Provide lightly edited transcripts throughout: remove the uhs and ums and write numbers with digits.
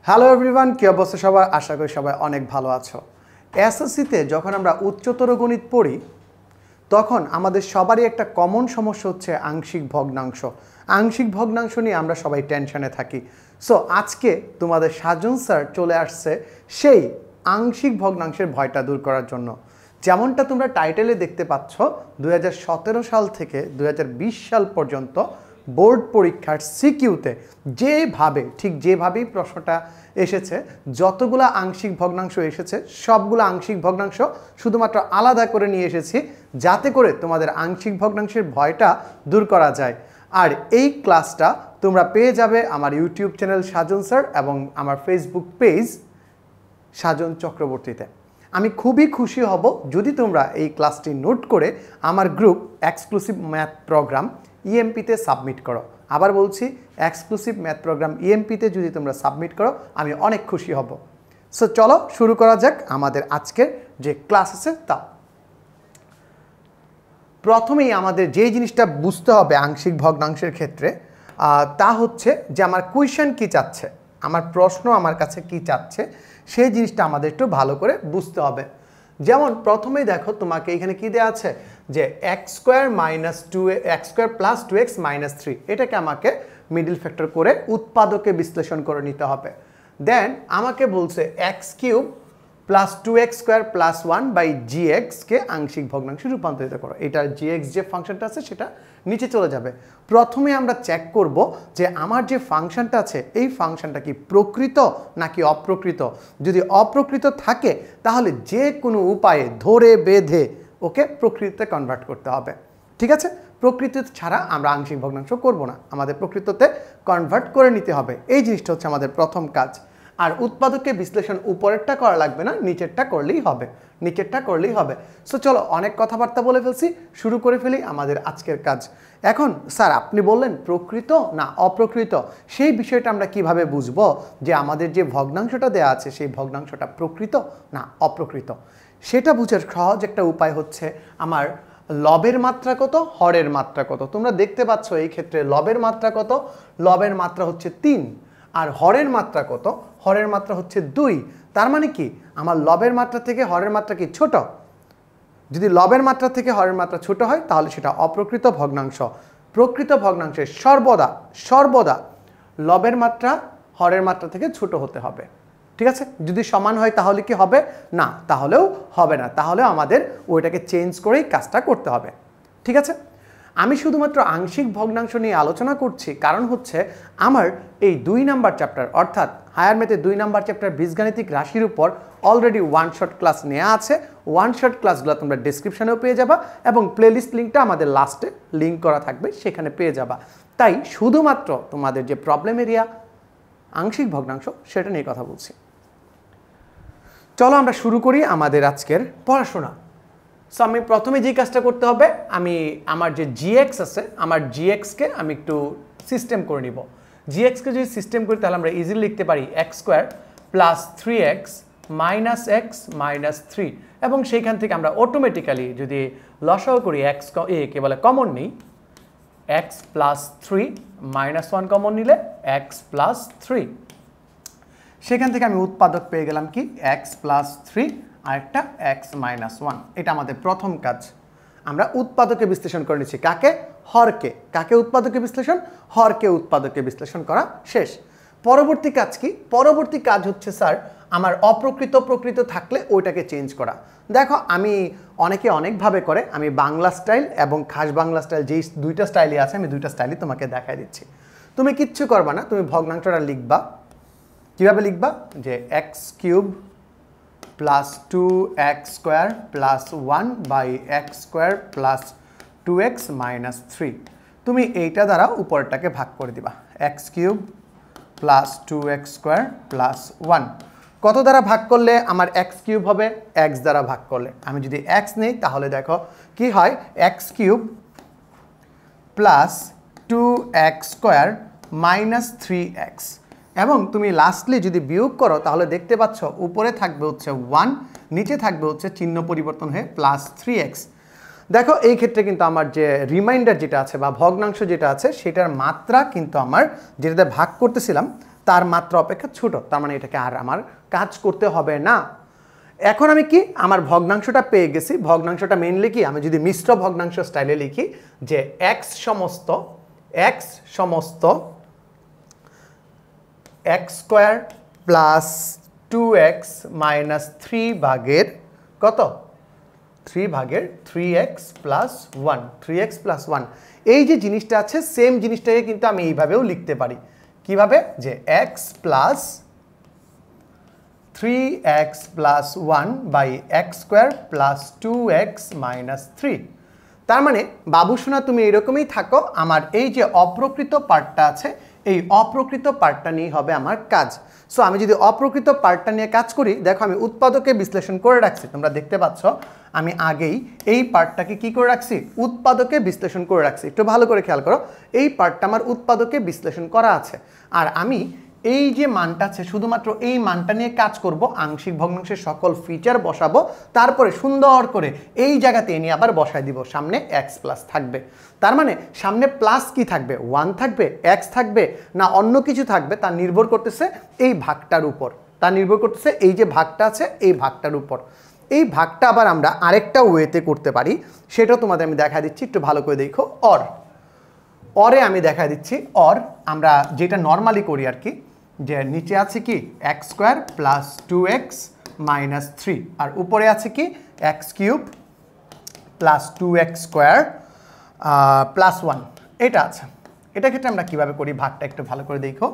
Hello everyone, কি অবস্থা সবার? আশা করি সবাই অনেক ভালো আছো। এসএসসিতে যখন আমরা উচ্চতর গণিত পড়ি তখন আমাদের সবারই একটা কমন সমস্যা হচ্ছে আংশিক ভগ্নাংশ। আংশিক ভগ্নাংশ নিয়ে আমরা সবাই টেনশনে থাকি। সো আজকে তোমাদের সাজন স্যার চলে আসছে সেই আংশিক ভগ্নাংশের ভয়টা দূর করার জন্য। যেমনটা তোমরা টাইটেলে দেখতে পাচ্ছ, 2017 সাল থেকে 2020 সাল পর্যন্ত বোর্ড পরীক্ষার সিকিউতে যেভাবেই প্রশ্নটা এসেছে, যতগুলো আংশিক ভগ্নাংশ এসেছে সবগুলো আংশিক ভগ্নাংশ শুধুমাত্র আলাদা করে নিয়ে এসেছি যাতে করে তোমাদের আংশিক ভগ্নাংশের ভয়টা দূর করা যায়। আর এই ক্লাসটা তোমরা পেয়ে যাবে আমার ইউটিউব চ্যানেল সাজন স্যার এবং আমার ফেসবুক পেজ সাজন চক্রবর্তীতে। আমি খুবই খুশি হব যদি তোমরা এই ক্লাসটি নোট করে আমার গ্রুপ এক্সক্লুসিভ ম্যাথ প্রোগ্রাম ইএমপিতে সাবমিট করো। আবার বলছি, এক্সক্লুসিভ ম্যাথ প্রোগ্রাম ইএমপিতে যদি তোমরা সাবমিট করো আমি অনেক খুশি হব। সো চলো শুরু করা যাক আমাদের আজকের যে ক্লাস আছে তা। প্রথমেই আমাদের যেই জিনিসটা বুঝতে হবে আংশিক ভগ্নাংশের ক্ষেত্রে তা হচ্ছে যে আমার কোয়েশ্চেন কী চাচ্ছে, আমার প্রশ্ন আমার কাছে কী চাচ্ছে সেই জিনিসটা আমাদের একটু ভালো করে বুঝতে হবে। যেমন প্রথমেই দেখো তোমাকে এখানে কি দেওয়া আছে যে x² প্লাস 2x মাইনাস 3, এটাকে আমাকে মিডল ফ্যাক্টর করে উৎপাদকে বিশ্লেষণ করে নিতে হবে। দেন আমাকে বলছে x³ plus 2x² plus 1 by gxকে আংশিক ভগ্নাংশে রূপান্তরিত করো। এটার gx যে ফাংশনটা আছে সেটা নিচে চলে যাবে। প্রথমে আমরা চেক করব যে আমার যে ফাংশনটা আছে এই ফাংশনটা কি প্রকৃত নাকি অপ্রকৃত। যদি অপ্রকৃত থাকে তাহলে যে কোনো উপায়ে ধরে বেঁধে ওকে প্রকৃতিতে কনভার্ট করতে হবে। ঠিক আছে, প্রকৃতি ছাড়া আমরা আংশিক ভগ্নাংশ করব না, আমাদের প্রকৃততে কনভার্ট করে নিতে হবে। এই জিনিসটা হচ্ছে আমাদের প্রথম কাজ। আর উৎপাদকে বিশ্লেষণ উপরেরটা করা লাগবে না, নিচেরটা করলেই হবে। সো চলো, অনেক কথাবার্তা বলে ফেলছি, শুরু করে ফেলি আমাদের আজকের কাজ। এখন স্যার আপনি বললেন প্রকৃত না অপ্রকৃত, সেই বিষয়টা আমরা কিভাবে বুঝবো যে আমাদের যে ভগ্নাংশটা দেওয়া আছে সেই ভগ্নাংশটা প্রকৃত না অপ্রকৃত? সেটা বুঝার সহজ একটা উপায় হচ্ছে আমার লবের মাত্রা কত, হরের মাত্রা কত। তোমরা দেখতে পাচ্ছ এই ক্ষেত্রে লবের মাত্রা কত, লবের মাত্রা হচ্ছে 3, আর হরের মাত্রা কত, হরের মাত্রা হচ্ছে 2। তার মানে কি আমার লবের মাত্রা থেকে হরের মাত্রা কি ছোট? যদি লবের মাত্রা থেকে হরের মাত্রা ছোট হয় তাহলে সেটা অপ্রকৃত ভগ্নাংশ। প্রকৃত ভগ্নাংশের সর্বদা লবের মাত্রা হরের মাত্রা থেকে ছোট হতে হবে। ঠিক আছে, যদি সমান হয় তাহলে কি হবে? না, তাহলেও হবে না, তাহলেও আমাদের ওইটাকে চেঞ্জ করেই কাজটা করতে হবে। ঠিক আছে, আমি শুধুমাত্র আংশিক ভগ্নাংশ নিয়ে আলোচনা করছি কারণ হচ্ছে আমার এই 2 নাম্বার চ্যাপ্টার অর্থাৎ হায়ার ম্যাথে 2 নাম্বার চ্যাপ্টার বীজগাণিতিক রাশির উপর অলরেডি ওয়ান শট ক্লাস নেওয়া আছে। ওয়ান শট ক্লাসগুলো তোমরা ডেসক্রিপশনেও পেয়ে যাবা এবং প্লেলিস্ট লিঙ্কটা আমাদের লাস্টে লিঙ্ক করা থাকবে, সেখানে পেয়ে যাবা। তাই শুধুমাত্র তোমাদের যে প্রবলেম এরিয়া আংশিক ভগ্নাংশ সেটা নিয়ে কথা বলছি। চলো আমরা শুরু করি আমাদের আজকের পড়াশোনা। সো আমি প্রথমে যে কাজটা করতে হবে, আমার যে জিএক্স আছে আমার জিএক্সকে আমি একটু সিস্টেম করে নিব। জিএক্সকে যদি সিস্টেম করি তাহলে আমরা ইজিলি লিখতে পারি x² plus 3x minus x minus 3, এবং সেইখান থেকে আমরা অটোমেটিক্যালি যদি লসাও করি কে বলে কমন নিই, x প্লাস 3 মাইনাস 1 কমন নিলে x প্লাস 3, সেখান থেকে আমি উৎপাদক পেয়ে গেলাম কি x প্লাস 3 আর একটা x মাইনাস 1। এটা আমাদের প্রথম কাজ। আমরা উৎপাদকে বিশ্লেষণ করে নিচ্ছি কাকে? হরকে। কাকে উৎপাদকে বিশ্লেষণ? হরকে উৎপাদকে বিশ্লেষণ করা শেষ। পরবর্তী কাজ কি? পরবর্তী কাজ হচ্ছে স্যার আমার অপ্রকৃত প্রকৃত থাকলে ওইটাকে চেঞ্জ করা। দেখো অনেকে অনেকভাবে করে, আমি বাংলা স্টাইল এবং খাস বাংলা স্টাইল যেই দুইটা স্টাইলই আছে আমি দুইটা স্টাইলই তোমাকে দেখাই দিচ্ছি। তুমি কিচ্ছু করবা না, তুমি ভগ্নাংশটা লিখবা। কীভাবে লিখবা? যে x³ plus 2x² plus 1 by x² plus 2x minus 3। তুমি এইটা দ্বারা উপরটাকে ভাগ করে দিবা, x³ প্লাস 2x² প্লাস 1। কত দ্বারা ভাগ করলে আমার x³ হবে? x দ্বারা ভাগ করলে। আমি যদি x নেই তাহলে দেখো কি হয়, x³ plus 2x² minus 3x, এবং তুমি লাস্টলি যদি বিয়োগ করো তাহলে দেখতে পাচ্ছ উপরে থাকবে হচ্ছে 1, নিচে থাকবে হচ্ছে চিহ্ন পরিবর্তন হয়ে প্লাস 3x। দেখো এই ক্ষেত্রে কিন্তু আমার যে রিমাইন্ডার যেটা আছে বা ভগ্নাংশ যেটা আছে সেটার মাত্রা কিন্তু আমার যেটাতে ভাগ করতেছিলাম তার মাত্রা অপেক্ষা ছোট, তার মানে এটাকে আর আমার কাজ করতে হবে না। এখন আমি কি আমার ভগ্নাংশটা পেয়ে গেছি। ভগ্নাংশটা মেইনলি কি, আমি যদি মিশ্র ভগ্নাংশ স্টাইলে লিখি যে x সমস্ত x square plus 2x minus 3 ভাগের কত 3 ভাগের 3x প্লাস 1 3x প্লাস 1 এই যে জিনিসটা আছে সেম জিনিসটাকে কিন্তু আমি এইভাবেও লিখতে পারি। কিভাবে, যে x plus 3x plus 1 by x square plus 2x minus 3। তার মানে বাবুসোনা তুমি এরকমই থাকো, আমার এই যে অপ্রকৃত পার্টটা আছে এই অপ্রকৃত পার্টটা নিয়ে হবে আমার কাজ। সো আমি যদি অপ্রকৃত পার্টটা নিয়ে কাজ করি, দেখো আমি উৎপাদকে বিশ্লেষণ করে রাখছি, তোমরা দেখতে পাচ্ছ আমি আগেই এই পার্টটাকে কি করে রাখছি, উৎপাদকে বিশ্লেষণ করে রাখছি। একটু ভালো করে খেয়াল করো, এই পার্টটা আমার উৎপাদকে বিশ্লেষণ করা আছে। আর আমি এই যে মানটা আছে শুধুমাত্র এই মানটা নিয়ে কাজ করব, আংশিক ভগ্নাংশের সকল ফিচার বসাবো, তারপরে সুন্দর করে এই জায়গাতে এনে আবার বসায় দিব, সামনে x প্লাস থাকবে। তার মানে সামনে প্লাস কি থাকবে, 1 থাকবে, x থাকবে না অন্য কিছু থাকবে, তা নির্ভর করতেছে এই ভাগটার উপর, তা নির্ভর করতেছে এই যে ভাগটা আছে এই ভাগটার উপর। এই ভাগটা আবার আমরা আরেকটা ওয়েতে করতে পারি, সেটাও তোমাদের আমি দেখা দিচ্ছি, একটু ভালো করে দেখো। অরে আমি দেখা দিচ্ছি, আমরা যেটা নর্মালি করি আর কি, যে নিচে আছে কি x square plus 2x minus 3 আর উপরে আছে কি x cube plus 2x square plus 1 এটা আছে। এটা ক্ষেত্রে আমরা কীভাবে করি, ভাগটা একটু ভালো করে দেখো,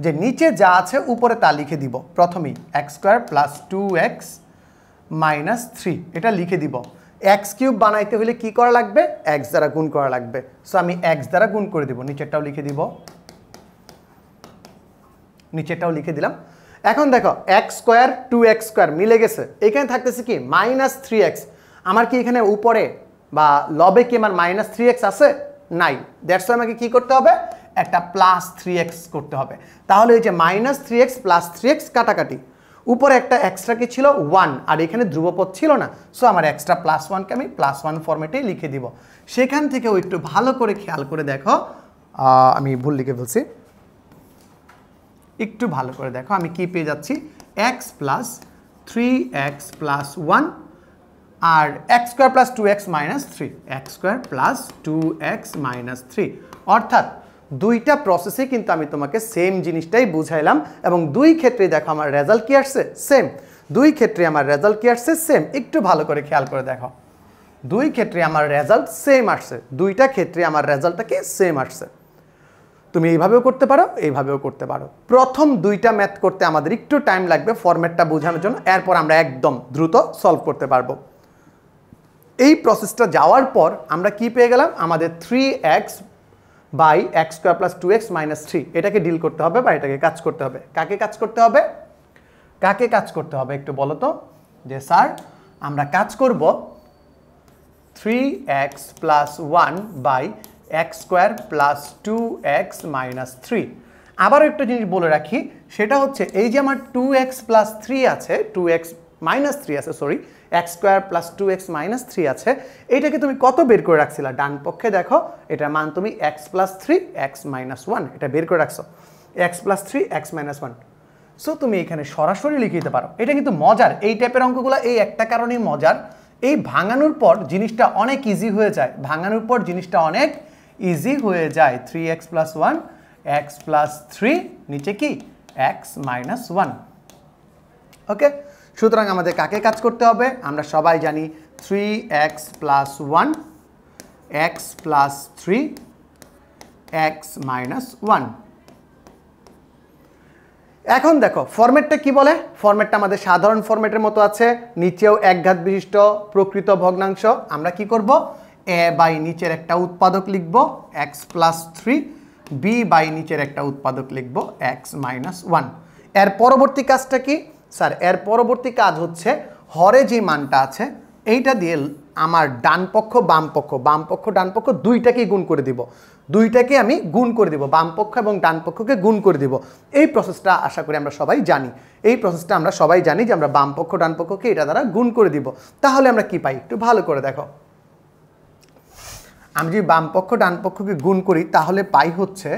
যে নিচে যা আছে উপরে তা লিখে দিব। প্রথমেই x square plus 2x minus 3 এটা লিখে দিব। x কিউব বানাইতে হলে কি করা লাগবে, x দ্বারা গুণ করা লাগবে। সো আমি x দ্বারা গুণ করে দিব, নিচেরটাও লিখে দিব, নিচেরটাও লিখে দিলাম। এখন দেখো x স্কোয়ার 2x স্কোয়ার মিলে গেছে, এখানে থাকতেছে কি মাইনাস 3x। আমার কি এখানে উপরে বা লবে কি আমার মাইনাস 3x আছে, নাই। দ্যাটস ওয়াই আমাকে কি করতে হবে, একটা প্লাস 3x করতে হবে। তাহলে এই যে মাইনাস 3x প্লাস 3x কাটাকাটি, উপরে একটা এক্সট্রা কি ছিল 1 আর এখানে ধ্রুবপদ ছিল না, সো আমার এক্সট্রা প্লাস 1কে আমি প্লাস 1 ফরম্যাটেই লিখে দিব। সেখান থেকেও একটু ভালো করে খেয়াল করে দেখো, আমি ভুল লিখে ফেলছি, একটু ভালো করে দেখো আমি কি পেয়ে যাচ্ছি, x প্লাস 3x প্লাস 1 আর x square plus 2x minus 3, x square plus 2x minus 3। অর্থাৎ দুইটা প্রসেসে কিন্তু আমি তোমাকে সেম জিনিসটাই বুঝাইলাম এবং দুই ক্ষেত্রে দেখো আমার রেজাল্ট কি আসছে সেম, দুই ক্ষেত্রে আমার রেজাল্ট কি আসছে সেম। একটু ভালো করে খেয়াল করে দেখো, দুই ক্ষেত্রে আমার রেজাল্ট সেম আসছে, দুইটা ক্ষেত্রে আমার রেজাল্টটা কি সেম আসছে। তুমি এইভাবেও করতে পারো, এইভাবেও করতে পারো। প্রথম দুইটা ম্যাথ করতে আমাদের একটু টাইম লাগবে ফরম্যাটটা বোঝানোর জন্য, এরপর আমরা একদম দ্রুত সলভ করতে পারবো। এই প্রসেসটা যাওয়ার পর আমরা কি পেয়ে গেলাম, আমাদের 3x by x square plus 2x minus 3 এটাকে ডিল করতে হবে বা এটাকে কাজ করতে হবে। কাকে কাজ করতে হবে, কাকে কাজ করতে হবে একটু বলো তো, যে স্যার আমরা কাজ করব 3x plus 1 by x square plus 2x minus 3। আবারও একটা জিনিস বলে রাখি, সেটা হচ্ছে এই যে আমার 2x প্লাস 3 আছে, 2x মাইনাস 3 আছে, sorry x square plus 2x minus 3 আছে, এইটাকে তুমি কত বের করে রাখছিলা, ডান পক্ষে দেখো এটার মান তুমি x প্লাস 3 x মাইনাস 1 এটা বের করে রাখছো, x plus 3 x minus 1। So তুমি এখানে সরাসরি লিখে দিতে পারো। এটা কিন্তু মজার, এই টাইপের অঙ্কগুলো এই একটা কারণেই মজার, এই ভাঙানোর পর জিনিসটা অনেক ইজি হয়ে যায়, ভাঙানোর পর জিনিসটা অনেক ইজি হয়ে যায়। 3x প্লাস 1 x প্লাস 3 নিচে কি x মাইনাস 1। ওকে, সুতরাং আমাদের কাকে কাজ করতে হবে, আমরা সবাই জানি 3x plus 1 x plus 3 x minus 1। এখন দেখো ফরম্যাটটা কি বলে, ফরম্যাটটা আমাদের সাধারণ ফরম্যাটের মতো আছে, নিচেও একঘাত বিশিষ্ট প্রকৃত ভগ্নাংশ। আমরা কি করব, a বাই নিচের একটা উৎপাদক লিখব x প্লাস 3, b বাই নিচের একটা উৎপাদক লিখব x মাইনাস 1। এর পরবর্তী কাজটা কি স্যার, এর পরবর্তী কাজ হচ্ছে হরে যে মানটা আছে এইটা দিয়ে আমার ডান পক্ষ বাম পক্ষ, বাম পক্ষ ডান পক্ষ দুইটাকেই গুণ করে দিব, দুইটাকে আমি গুণ করে দিব, বাম পক্ষ এবং ডান পক্ষকে গুণ করে দিব। এই প্রসেসটা আশা করি আমরা সবাই জানি, এই প্রসেসটা আমরা সবাই জানি যে আমরা বাম পক্ষ ডান পক্ষকে এটা দ্বারা গুণ করে দিব। তাহলে আমরা কি পাই, একটু ভালো করে দেখো, আমি যদি বাম পক্ষ ডান পক্ষকে গুণ করি তাহলে পাই হচ্ছে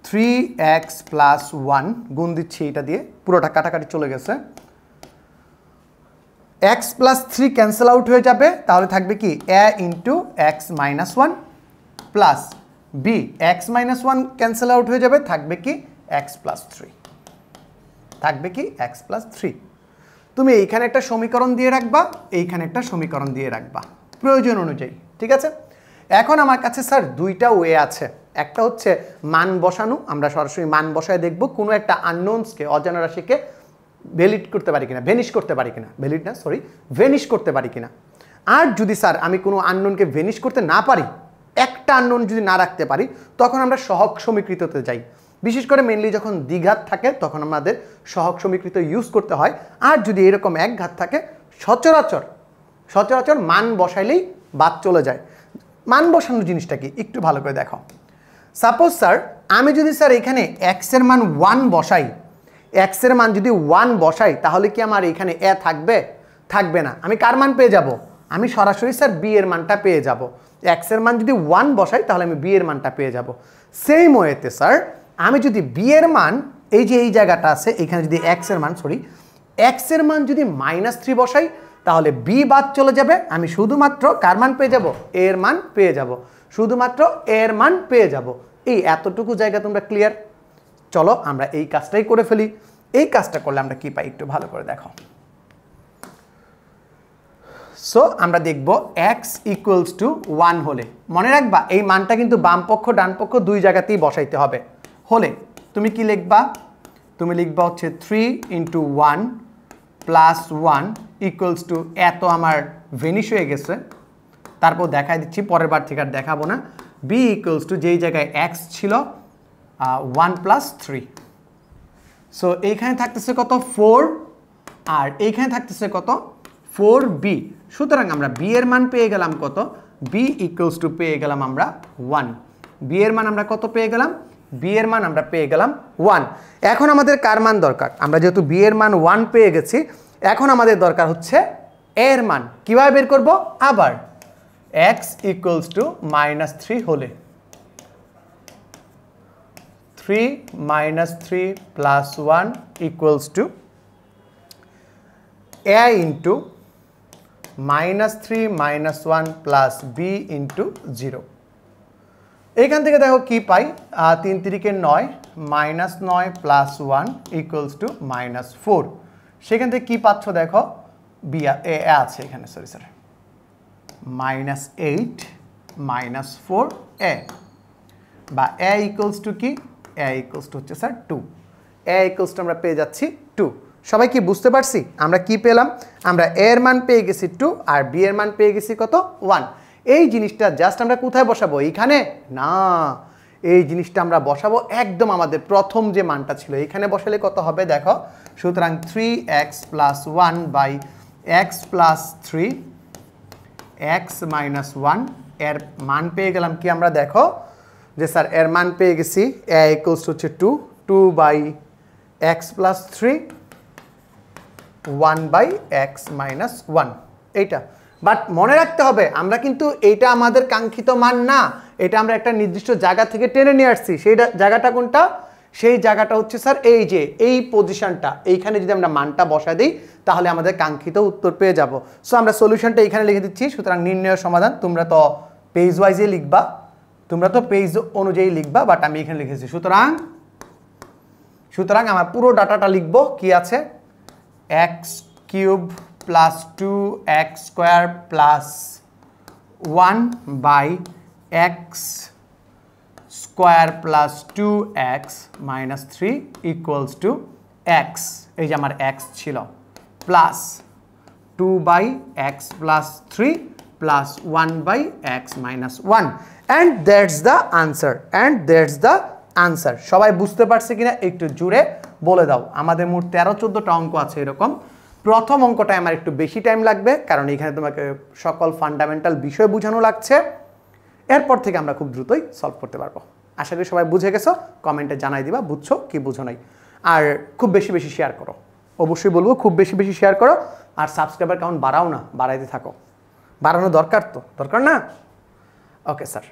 3x প্লাস 1 গুণ দিচ্ছি এটা দিয়ে, পুরোটা কাটাকাটি চলে গেছে। x প্লাস 3 ক্যান্সেল আউট হয়ে যাবে, তাহলে থাকবে কি a into x minus 1 plus b, x minus 1 cancel out হয়ে যাবে, থাকবে কি x প্লাস 3, থাকবে কি x প্লাস 3। তুমি এইখানে একটা সমীকরণ দিয়ে রাখবা, এইখানে একটা সমীকরণ দিয়ে রাখবা প্রয়োজন অনুযায়ী, ঠিক আছে। এখন আমার কাছে স্যার দুইটা ওয়ে আছে, একটা হচ্ছে মান বসানো, আমরা সরাসরি মান বসায় দেখব কোনো একটা আননোনসকে, অজানা রাশিকে ভ্যালিড করতে পারি কিনা, ভেনিশ করতে পারি কিনা, ভ্যালিড না সরি ভেনিশ করতে পারি কিনা। আর যদি স্যার আমি কোনো আননোনকে ভেনিশ করতে না পারি, একটা আননোন যদি না রাখতে পারি, তখন আমরা সহগ সমীকৃততে যাই। বিশেষ করে মেনলি যখন দ্বিঘাত থাকে তখন আমাদের সহগ সমীকৃত ইউজ করতে হয়। আর যদি এরকম এক ঘাত থাকে, সচরাচর মান বসাইলেই বাদ চলে যায়। মান বসানোর জিনিসটা কি একটু ভালো করে দেখো। সাপোজ স্যার আমি যদি স্যার এখানে x এর মান 1 বসাই, x এর মান যদি 1 বসাই, তাহলে কি আমার এখানে a থাকবে? থাকবে না। আমি কার মান পেয়ে যাব? আমি সরাসরি স্যার b এর মানটা পেয়ে যাব। x এর মান যদি 1 বসাই তাহলে আমি b এর মানটা পেয়ে যাব। সেম ওয়েতে স্যার আমি যদি b এর মান, এই যে এই জায়গাটা আছে এখানে যদি x এর মান x এর মান যদি -3 বসাই, তাহলে b বাদ চলে যাবে, আমি শুধুমাত্র কার মান পেয়ে যাব? a এর মান পেয়ে যাব, শুধুমাত্র a এর মান পেয়ে যাব। এই এতটুকু জায়গা তোমরা ক্লিয়ার? চলো আমরা এই কাজটাই করে ফেলি। এই কাজটা করলে আমরা কি পাই একটু ভালো করে দেখো। সো আমরা দেখব x ইকুয়ালস টু 1 হলে, মনে রাখবা এই মানটা কিন্তু বাম পক্ষ ডান পক্ষ দুই জায়গাতেই বসাইতে হবে। হলে তুমি কি লিখবা? তুমি লিখবা হচ্ছে 3 × 1 + 1 ইকুয়ালস টু, এত আমার ভেনিশ হয়ে গেছে, তারপর দেখাই দিচ্ছি, পরের বার থেকে আর দেখাবো না। b ইকুয়ালস টু, যেই জায়গায় x ছিল 1 + 3, সো এইখানে থাকতেছে কত? 4, আর এইখানে থাকতেছে কত? 4b। সুতরাং আমরা b এর মান পেয়ে গেলাম কত? b ইকুয়ালস টু পেয়ে গেলাম আমরা 1। b এর মান আমরা কত পেয়ে গেলাম? b এর মান আমরা পেয়ে গেলাম 1। এখন আমাদের কার মান দরকার? আমরা যেহেতু b এর মান 1 পেয়ে গেছি, এখন আমাদের দরকার হচ্ছে a এর মান। কিভাবে বের করব? আবার x ইকুয়ালস টু -3 হলে, 3 - 3 + 1 equals to a into -3 - 1 plus b into 0। এইখান থেকে দেখো কি পাই? 3 × 3 = 9, -9 + 1 ইকুয়ালস টু -4। সেখান থেকে কি পাচ্ছ দেখো? b a আছে এখানে, সরি স্যার, -8 - 4a, বা a ইকুয়ালস টু কি? a ইকুয়ালস টু হচ্ছে স্যার 2। a ইকুয়ালস টু আমরা পেয়ে যাচ্ছি 2। সবাই কি বুঝতে পারছি আমরা কি পেলাম? আমরা a এর মান পেয়ে গেছি 2 আর b এর মান পেয়ে গেছি কত? 1। এই জিনিসটা জাস্ট আমরা কোথায় বসাবো? এইখানে না, এই জিনিসটা আমরা বসাবো একদম আমাদের প্রথম যে মানটা ছিল এইখানে বসালে কত হবে দেখো। সুতরাং 3x + 1 / x + 3 x - 1 এর মান পেয়ে গেলাম কি আমরা? দেখো যে স্যার এর মান পেয়ে গেছি a ইকুয়ালস টু হচ্ছে 2, 2 / x + 3 1 / x - 1, এইটা। বাট মনে রাখতে হবে আমরা কিন্তু এইটা আমাদের কাঙ্ক্ষিত মান না, এটা আমরা একটা নির্দিষ্ট জায়গা থেকে টেনে নিয়ে আসছি। সেই জায়গাটা কোনটা? সেই জায়গাটা হচ্ছে স্যার এই যে এই পজিশনটা, এইখানে যদি আমরা মানটা বসাই দিই তাহলে আমাদের কাঙ্ক্ষিত উত্তর পেয়ে যাব। সো আমরা সলিউশনটা এইখানে লিখে দিচ্ছি। সুতরাং নির্ণয়ের সমাধান তোমরা তো পেজ ওয়াইজে লিখবা, তোমরা তো পেজ অনুযায়ী লিখবা, বাট আমি এখানে লিখেছি। সুতরাং আমার পুরো ডাটাটা লিখব। কি আছে? x³ + 2x² + 1 / x² + 2x - 3 equals to x, এই যে আমার x ছিল, plus 2 / x + 3 + 1 / x - 1, and that's the answer. সবাই বুঝতে পারছে কিনা একটু জুড়ে বলে দাও। আমাদের মোট 13-14টা অঙ্ক আছে এরকম। প্রথম অঙ্কটায় আমার একটু বেশি টাইম লাগবে, কারণ এখানে তোমাকে সকল ফান্ডামেন্টাল বিষয় বোঝানো লাগছে। এরপর থেকে আমরা খুব দ্রুতই সলভ করতে পারবো। আশা করি সবাই বুঝে গেছো, কমেন্টে জানাই দিবা বুঝছো কি বুঝো নাই। আর খুব বেশি বেশি শেয়ার করো, অবশ্যই বলবো খুব বেশি বেশি শেয়ার করো। আর সাবস্ক্রাইবার কাউন্ট বাড়াও না, বাড়াইতে থাকো, বাড়ানো দরকার তো, দরকার না? Okay sir.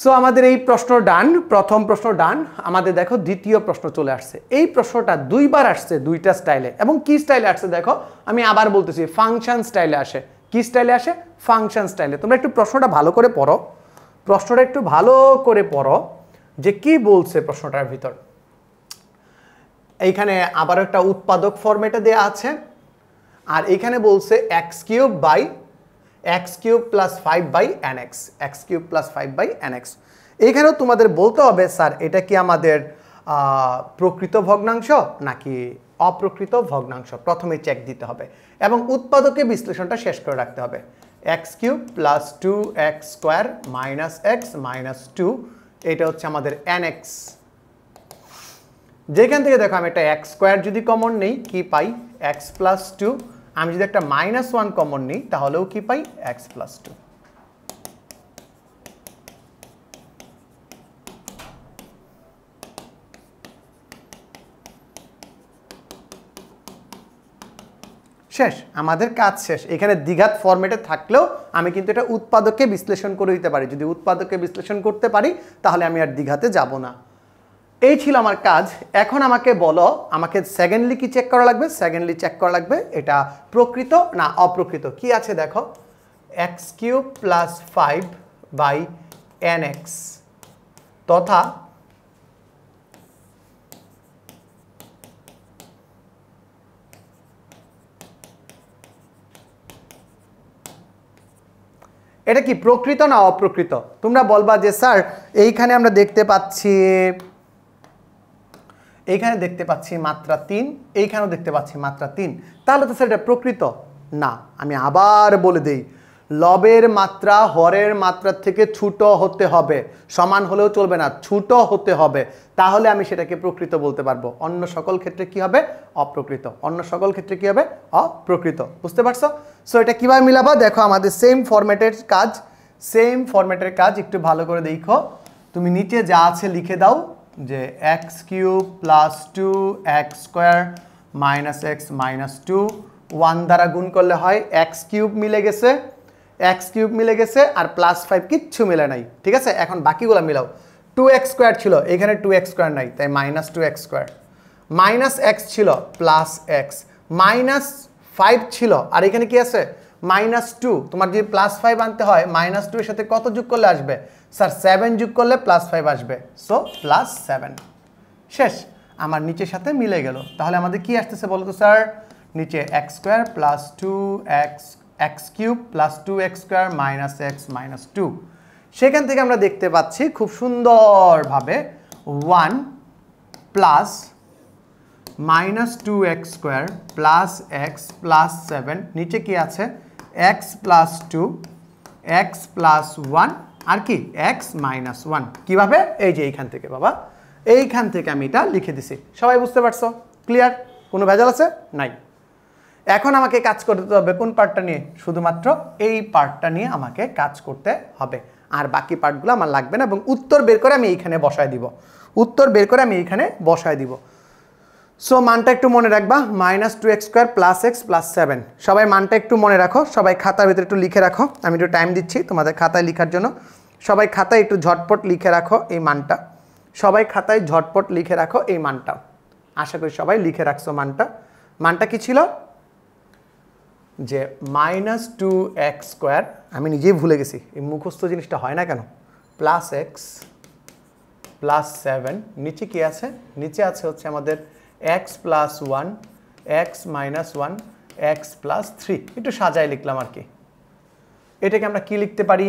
সো আমাদের এই প্রশ্ন ডান, প্রথম প্রশ্ন ডান। আমাদের দেখো দ্বিতীয় প্রশ্ন চলে আসছে। এই প্রশ্নটা দুইবার আসছে দুইটা স্টাইলে, এবং কি স্টাইলে আসছে দেখো, আমি আবার বলতেছি ফাংশন স্টাইলে আসে। কি স্টাইলে আসে? ফাংশন স্টাইলে। তোমরা একটু প্রশ্নটা ভালো করে পড়ো, প্রশ্নটা একটু ভালো করে পড়ো যে কি বলছে প্রশ্নটার ভিতর। এইখানে আবার একটা উৎপাদক ফরম্যাটে দেয়া আছে, আর এইখানে বলছে x cube by x cube plus 5 by nx, x cube plus 5 by nx। এইখানেও তোমাদের বলতে হবে স্যার এটা কি আমাদের প্রকৃত ভগ্নাংশ নাকি অপ্রকৃত ভগ্নাংশ, প্রথমে চেক দিতে হবে এবং উৎপাদকের বিশ্লেষণটা শেষ করে রাখতে হবে। X cube plus 2x square minus x minus 2, এটা হচ্ছে আমাদের nx। যেখান থেকে দেখো আমি একটা এক্স স্কোয়ার যদি কমন নেই কি পাই? X plus 2। আমি যদি একটা -1 কমন নিই তাহলেও কি পাই? X plus 2। শেষ, আমাদের কাজ শেষ। এখানে দ্বিঘাত ফরম্যাটে থাকলেও আমি কিন্তু এটা উৎপাদককে বিশ্লেষণ করে দিতে পারি। যদি উৎপাদককে বিশ্লেষণ করতে পারি তাহলে আমি আর দ্বিঘাতে যাব না। এই ছিল আমার কাজ। এখন আমাকে বলো, আমাকে সেকেন্ডলি কি চেক করা লাগবে? সেকেন্ডলি চেক করা লাগবে এটা প্রকৃত না অপ্রকৃত। কি আছে দেখো, x cube plus 5 by nx তথা এটা কি প্রকৃত না অপ্রকৃত? তোমরা বলবা যে স্যার এইখানে আমরা দেখতে পাচ্ছি, এইখানে দেখতে পাচ্ছি মাত্রা 3, এইখানেও দেখতে পাচ্ছি মাত্রা 3, তাহলে তো স্যার এটা প্রকৃত না। আমি আবার বলে দেই, লবের মাত্রা হরের মাত্রার থেকে ছোট হতে হবে, সমান হলেও চলবে না, ছোট হতে হবে, তাহলে আমি সেটাকে প্রকৃত বলতে পারবো। অন্য সকল ক্ষেত্রে কি হবে? অপ্রকৃত। অন্য সকল ক্ষেত্রে কি হবে? অপ্রকৃত। বুঝতে পারছো? সো এটা কিভাবে মিলাবা? দেখো আমাদের সেম ফরম্যাটের কাজ, সেম ফরম্যাটের কাজ একটু ভালো করে দেখো। তুমি নিচে যা আছে লিখে দাও যে x cube plus 2x square minus x minus 2, 1 দ্বারা গুণ করলে হয় এক্স কিউব মিলে গেছে, এক্স কিউব মিলে গেছে, আর প্লাস 5 কিচ্ছু মিলে নাই। ঠিক আছে, এখন বাকিগুলো মিলাও। 2x স্কোয়ার ছিল, এখানে 2x স্কোয়ার নাই, তাই minus 2x square. Minus x ছিল প্লাস এক্স, মাইনাস 5 ছিল, আর এখানে কি আছে? মাইনাস 2। তোমার যদি প্লাস 5 আনতে হয় মাইনাস 2 এর সাথে কত যোগ করলে আসবে? স্যার 7 যোগ করলে প্লাস 5 আসবে, সো প্লাস 7। শেষ, আমার নিচের সাথে মিলে গেল। তাহলে আমাদের কি আসতেছে বলো তো স্যার? নিচে x square plus 2x x cube plus 2x square minus x minus 2। সেখান থেকে আমরা দেখতে পাচ্ছি খুব সুন্দরভাবে 1 plus minus 2x square plus x plus 7, নিচে কি আছে? এক্স প্লাস 2 এক্স প্লাস 1 আর কি এক্স মাইনাস 1। কীভাবে? এই যে এইখান থেকে বাবা, এইখান থেকে আমি এটা লিখে দিছি। সবাই বুঝতে পারছো? ক্লিয়ার? কোনো ভেজাল আছে? নাই। এখন আমাকে কাজ করতে হবে কোন পার্টটা নিয়ে? শুধুমাত্র এই পার্টটা নিয়ে আমাকে কাজ করতে হবে, আর বাকি পার্টগুলো আমার লাগবে না। এবং উত্তর বের করে আমি এইখানে বসায় দিব, উত্তর বের করে আমি এইখানে বসায় দিব। সো মানটা একটু মনে রাখবা, minus 2x square plus x plus 7। সবাই মানটা একটু মনে রাখো, সবাই খাতার ভিতরে একটু লিখে রাখো। আমি একটু টাইম দিচ্ছি তোমাদের খাতায় লেখার জন্য। সবাই খাতায় একটু ঝটপট লিখে রাখো এই মানটা, সবাই খাতায় ঝটপট লিখে রাখো এই মানটা। আশা করি সবাই লিখে রাখছো মানটা। মানটা কি ছিল? যে মাইনাস 2x স্কোয়ার, আমি নিজেই ভুলে গেছি, এই মুখস্থ জিনিসটা হয় না কেন, প্লাস এক্স প্লাস 7, নিচে কি আছে? নিচে আছে হচ্ছে আমাদের x plus 1 x minus 1 x plus 3। একটু সাজায় লিখলাম আর কি। এটাকে আমরা কি লিখতে পারি?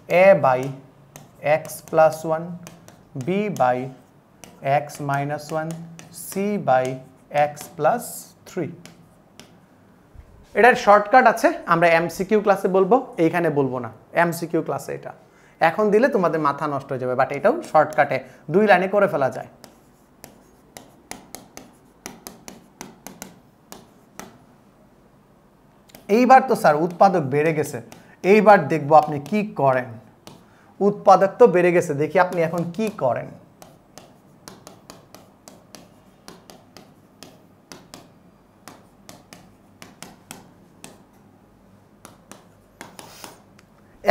a by x plus 1, b by x minus 1, c by x plus 3। এটার শর্টকাট আছে, আমরা এমসিকিউ ক্লাসে বলবো, এইখানে বলবো না। এমসিকিউ ক্লাসে এটা এখন দিলে তোমাদের মাথা নষ্ট হয়ে যাবে, বাট এটাও শর্টকাটে 2 লাইনে করে ফেলা যায়। এইবার তো স্যার উৎপাদক বেড়ে গেছে, এইবার দেখবো আপনি কি করেন। উৎপাদক তো বেড়ে গেছে, দেখি আপনি এখন কি করেন।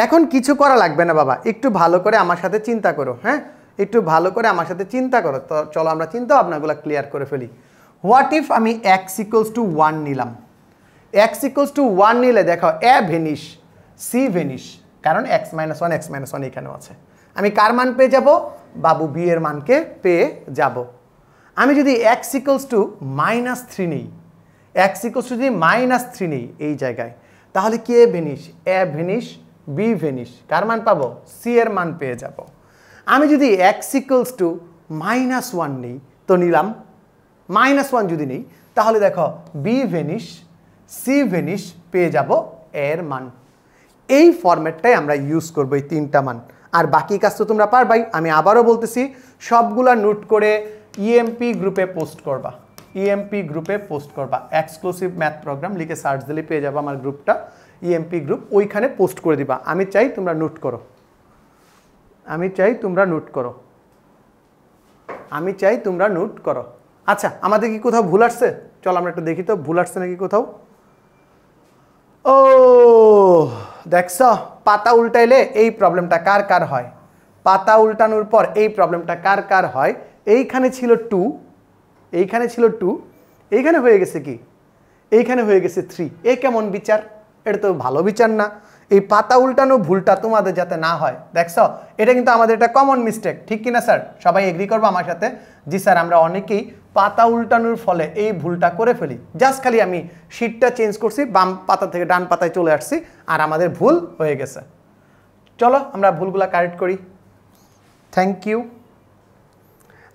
এখন কিছু করা লাগবে না বাবা, একটু ভালো করে আমার সাথে চিন্তা করো। হ্যাঁ, একটু ভালো করে আমার সাথে চিন্তা করো। তো চলো আমরা চিন্তা ভাবনাগুলো ক্লিয়ার করে ফেলি। হোয়াট ইফ আমি x ইকুয়ালস টু 1 নিলাম? x ইকুয়ালস টু 1 নিলে দেখো a ভেনিশ, c ভেনিশ, কারণ x মাইনাস 1 এখানেও আছে। আমি কার মান পেয়ে যাব? বাবু b এর মানকে পেয়ে যাব। আমি যদি x ইকুয়ালস টু -3 নিই, x ইকুয়ালস টু যদি -3 নিই এই জায়গায়, তাহলে কি a vanish, a vanish, b vanish, কার মান পাবো? c এর মান পেয়ে যাব। আমি যদি x ইকুয়ালস টু -1 নিই, তো নিলাম -1 যদি নিই, তাহলে দেখো b ভেনিশ, c ভেনিশ, পেয়ে যাব a এর মান। এই ফরম্যাটটাই আমরা ইউজ করব, এই তিনটা মান। আর বাকি কাজ তো তোমরা পারবাই। আমি আবারও বলতেছি, সবগুলা নোট করে ইএমপি গ্রুপে পোস্ট করবা, ইএমপি গ্রুপে পোস্ট করবা। এক্সক্লুসিভ ম্যাথ প্রোগ্রাম লিখে সার্চ দিলে পেয়ে যাবো আমার গ্রুপটা, ইএমপি গ্রুপ, ওইখানে পোস্ট করে দিবা। আমি চাই তোমরা নোট করো, আমি চাই তোমরা নোট করো, আমি চাই তোমরা নোট করো। আচ্ছা, আমাদের কি কোথাও ভুল আসছে? চলো আমরা একটু দেখি তো ভুল আসছে নাকি কোথাও। ও দেখছ, পাতা উল্টাইলে এই প্রবলেমটা কার কার হয়? পাতা উল্টানোর পর এই প্রবলেমটা কার কার হয়? এইখানে ছিল 2, এইখানে ছিল 2, এইখানে হয়ে গেছে কি? এইখানে হয়ে গেছে 3। এ কেমন বিচার? এটা তো ভালো বিচার না। এই পাতা উল্টানো ভুলটা তোমাদের যাতে না হয়, দেখছো, এটা কিন্তু আমাদের একটা কমন মিস্টেক, ঠিক কিনা স্যার? সবাই এগ্রি করবো আমার সাথে? জি স্যার, আমরা অনেকেই পাতা উল্টানোর ফলে এই ভুলটা করে ফেলি। জাস্ট খালি আমি শিটটা চেঞ্জ করছি, বাম পাতা থেকে ডান পাতায় চলে আসছি, আর আমাদের ভুল হয়ে গেছে। চলো আমরা ভুলগুলা কারেক্ট করি। Thank you.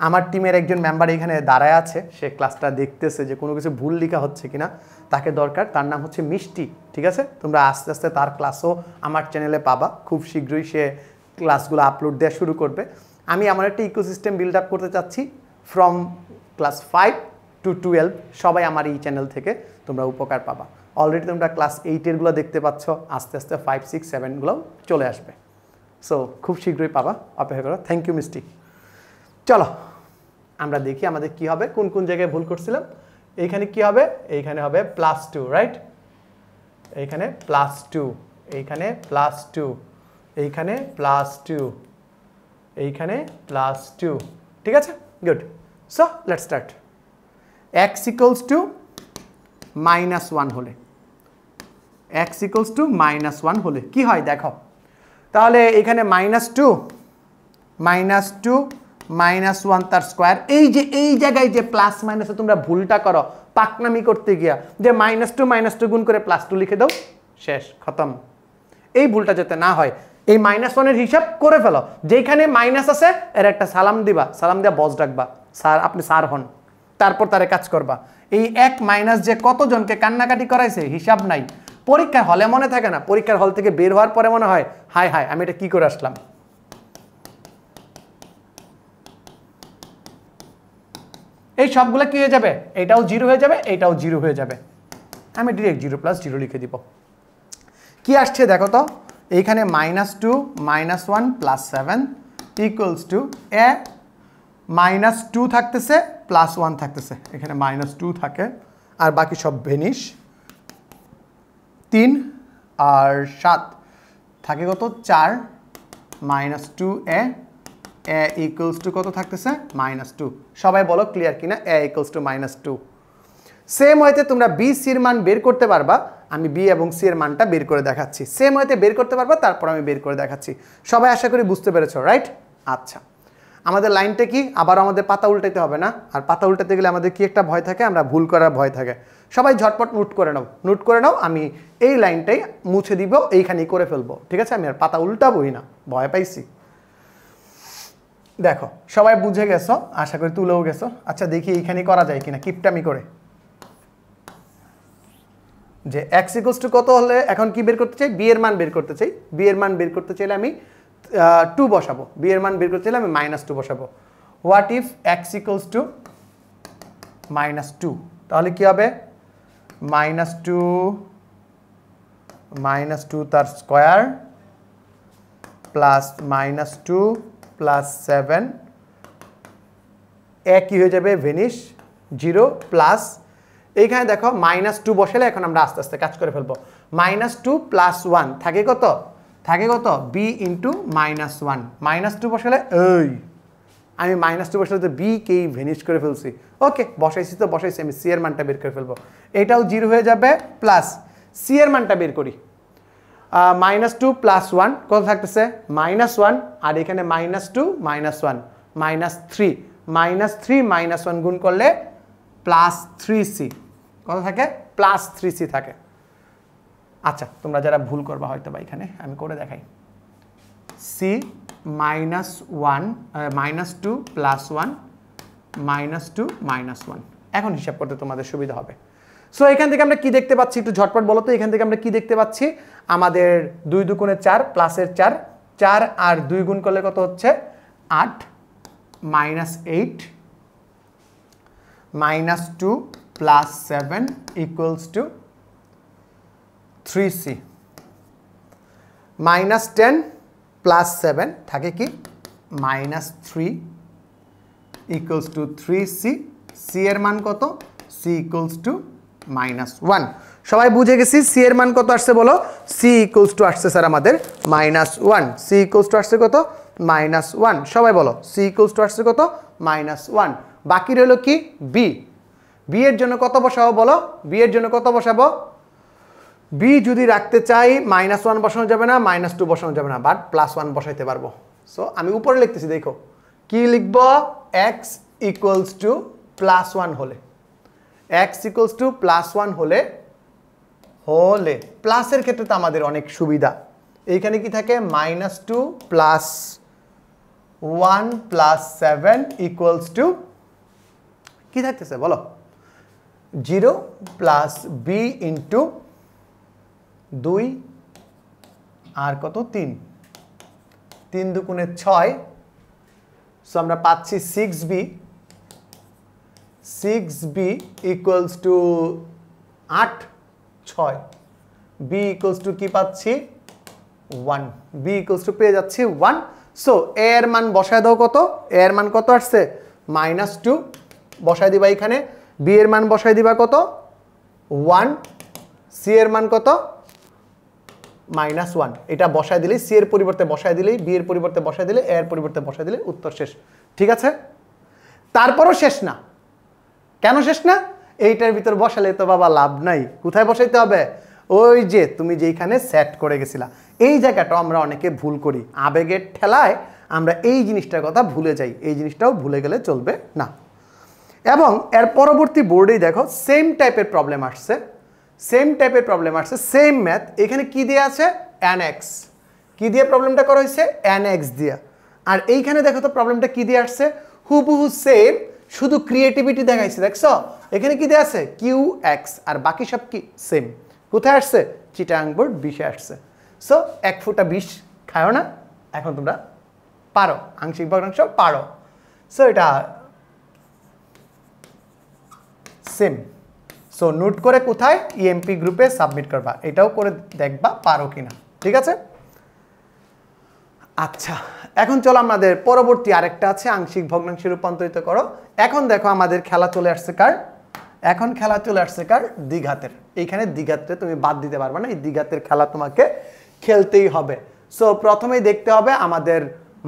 আমার টিমের একজন মেম্বার এখানে দাঁড়ায় আছে, সে ক্লাসটা দেখতেছে যে কোনো কিছু ভুল লেখা হচ্ছে কিনা, তাকে দরকার। তার নাম হচ্ছে মিষ্টি, ঠিক আছে? তোমরা আস্তে আস্তে তার ক্লাসও আমার চ্যানেলে পাবা। খুব শীঘ্রই সে ক্লাসগুলো আপলোড দেওয়া শুরু করবে। আমি আমার একটা ইকোসিস্টেম বিল্ড আপ করতে চাচ্ছি, ফ্রম ক্লাস 5 to 12 সবাই আমার এই চ্যানেল থেকে তোমরা উপকার পাবা। অলরেডি তোমরা ক্লাস 8-এর গুলো দেখতে পাচ্ছ, আস্তে আস্তে 5, 6, 7 চলে আসবে। সো খুব শীঘ্রই পাবা, অপেক্ষা করো। থ্যাংক ইউ মিষ্টি। চলো আমরা দেখি আমাদের কি হবে, কোন কোন জায়গায় ভুল করছিলাম। এইখানে কি হবে? এইখানে হবে +2, রাইট? এইখানে +2, এইখানে +2, এইখানে +2, এইখানে +2, ঠিক আছে? Good. So let's start. x equals to -1 হলে, x ইকুয়ালস টু -1 হলে কি হয় দেখো। তাহলে এখানে -2, -1 তার স্কোয়ার। এই যে এই জায়গায় যে প্লাস মাইনাসে তোমরা ভুলটা করো পাকনামি করতে গিয়া, যে -2 গুণ করে +2 লিখে দাও, শেষ, খতম। এই ভুলটা যাতে না হয়, এই -1-এর হিসাব করে ফেলো। যেখানে মাইনাস আছে এর একটা সালাম দিবা, সালাম দিয়া বস ডাকবা, স্যার আপনি স্যার হন, তারপর তারে কাজ করবা। এই 1 মাইনাস যে কতজনকে কান্নাকাটি করাইছে হিসাব নাই। পরীক্ষার হলে মনে থাকে না, পরীক্ষার হল থেকে বের হওয়ার পরে মনে হয় হায় হায় আমি এটা কি করে আসলাম। এই সবগুলো কি হয়ে যাবে? এটাও 0 হয়ে যাবে, এটাও 0 হয়ে যাবে। আমি ডিরেক্ট 0 + 0 লিখে দিব। কি আসছে দেখো তো, এইখানে -2 -1 + 7 ইকুয়ালস টু এ -2 থাকতেছে +1 থাকতেছে, এখানে -2 থাকে আর বাকি সব ভেনিশ। 3 আর 7 থাকে কত? 4 -2a, a ইকুয়ালস টু কত থাকতেছে? -2। সবাই বলো ক্লিয়ার কিনা? a equals two -2। সেম ওয়েতে তোমরা b c এর মান বের করতে পারবা। আমি b এবং c এর মানটা বের করে দেখাচ্ছি। সেম ওয়েতে বের করতে পারবা, তারপর আমি বের করে দেখাচ্ছি। সবাই আশা করি বুঝতে পেরেছো, রাইট? আচ্ছা, আমাদের লাইনটা কি? আবার আমাদের পাতা উল্টাতে হবে না। আর পাতা উল্টাতে গেলে আমাদের কি একটা ভয় থাকে? আমরা ভুল করার ভয় থাকে। সবাই ঝটপট নোট করে নাও, নোট করে নাও। আমি এই লাইনটাই মুছে দিব, এইখানেই করে ফেলবো, ঠিক আছে? আমি আর পাতা উল্টাবোই না, ভয় পাইছি। দেখো সবাই বুঝে গেছো, আশা করি তুলেও গেছো। আচ্ছা দেখি এইখানে করা যায় কিনা কিপটামি করে, যে x ইকুয়ালস টু কত হলে এখন কি বের করতে চাই? b এর মান বের করতে চাই। b এর মান বের করতে চাইলে আমি 2 বসাবো। b এর মান বের করতে চাইলে আমি -2 বসাবো। What if x equals to -2? তাহলে কি হবে? -2 তার স্কোয়ার প্লাস -2 প্লাস 7, কি হয়ে যাবে? ভেনিশ 0 প্লাস, এইখানে দেখো -2 বসালে এখন আমরা আস্তে আস্তে কাজ করে ফেলবো। -2 + 1 থাকে কত? থাকে কত বি ইন্টু -1 -2 বসালে এই আমি -2 বসালে তো বি কেই ভেনিশ করে ফেলছি ওকে বসাইছি তো বসাইছি আমি সি এর মানটা বের করে ফেলবো এটাও 0 হয়ে যাবে প্লাস সি এর মানটা বের করি -2 + 1 কত থাকতেছে -1 আর এখানে -2 -1 -3 -1 গুণ করলে +3c কত থাকে +3c থাকে আচ্ছা তোমরা যারা ভুল করবা হয়তো বা এখানে আমি করে দেখাই c -1 -2 + 1 -2 -1 এখন হিসাব করতে তোমাদের সুবিধা হবে সো এখান থেকে আমরা কি দেখতে পাচ্ছি একটু ঝটপট বলো তো এখান থেকে আমরা কি দেখতে পাচ্ছি আমাদের 2 × 4 প্লাসের 4 4 আর 2 গুণ করলে কত হচ্ছে 8 -8 -2 + 7 = 3c -10 + 7 থাকে কি -3 = 3c c এর মান কত c = -1 সবাই বুঝে গেছি c এর মান কত আসছে বলো c = আসছে স্যার আমাদের -1 c = আসছে কত -1 সবাই বলো c = আসছে কত -1 বাকি রইল কি b b এর জন্য কত বসাবো বলো b এর জন্য কত বসাবো b যদি রাখতে চাই -1 বসানো যাবে না -2 বসানো যাবে না বাট +1 বসাইতে পারবো সো আমি উপরে লিখতেছি দেখো কি লিখব x = +1 হলে x = +1 হলে প্লাসের ক্ষেত্রে তো আমাদের অনেক সুবিধা এইখানে কি থাকে -2 + 1 + 7 = কি থাকতেছে বলো 0 + b * 2 আর কত 3 3 × 2 = 6 সো আমরা পাচ্ছি 6b = 8 6 b = কি পাচ্ছি 1 b = পেয়ে যাচ্ছি 1 সো a এর মান বসায় দাও কত a এর মান কত আসছে -2 বসায় দিবা এখানে b এর মান বসায় দিবা কত 1 c এর মান কত -1 এটা বসায় দিলেই c এর পরিবর্তে বসায় দিলেই b এর পরিবর্তে বসায় দিলে a এর পরিবর্তে বসায় দিলে উত্তর শেষ ঠিক আছে তারপরও শেষ না কেন শেষ না এইটার ভিতর বসালে তো বাবা লাভ নাই কোথায় বসাইতে হবে ওই যে তুমি যেখানে সেট করে গেছিলা এই জায়গাটা আমরা অনেকে ভুল করি আবেগের ঠেলায় আমরা এই জিনিসটার কথা ভুলে যাই এই জিনিসটাও ভুলে গেলে চলবে না এবং এর পরবর্তী বোর্ডেই দেখো সেম টাইপের প্রবলেম আসছে সেম ম্যাথ এখানে কি দেয়া আছে nx কি দিয়ে প্রবলেমটা করা হয়েছে nx দিয়ে আর এইখানে দেখো তো প্রবলেমটা কি দিয়ে আসছে হুবহু সেম শুধু ক্রিয়েটিভিটি দেখাইছে দেখছো এখানে কি দেয়া আছে qx আর বাকি সব কি সেম কোথায় আসছে চিটাগাং বোর্ড 20 আসছে সো 1 ফুটা 20 খায়ো না এখন তোমরা পারো আংশিক ভগ্নাংশ পারো সো এটা সেম সো নোট করে কোথায় ইএমপি গ্রুপে সাবমিট করবা এটাও করে দেখবা পারো কিনা ঠিক আছে আচ্ছা এখন চলো আমাদের পরবর্তী আরেকটা আছে আংশিক ভগ্নাংশে রূপান্তরিত করো এখন দেখো আমাদের খেলা চলে আসছে কার দ্বিঘাতের এইখানে দ্বিঘাতে তুমি বাদ দিতে পারবে না এই দ্বিঘাতের খেলা তোমাকে খেলতেই হবে সো প্রথমেই দেখতে হবে আমাদের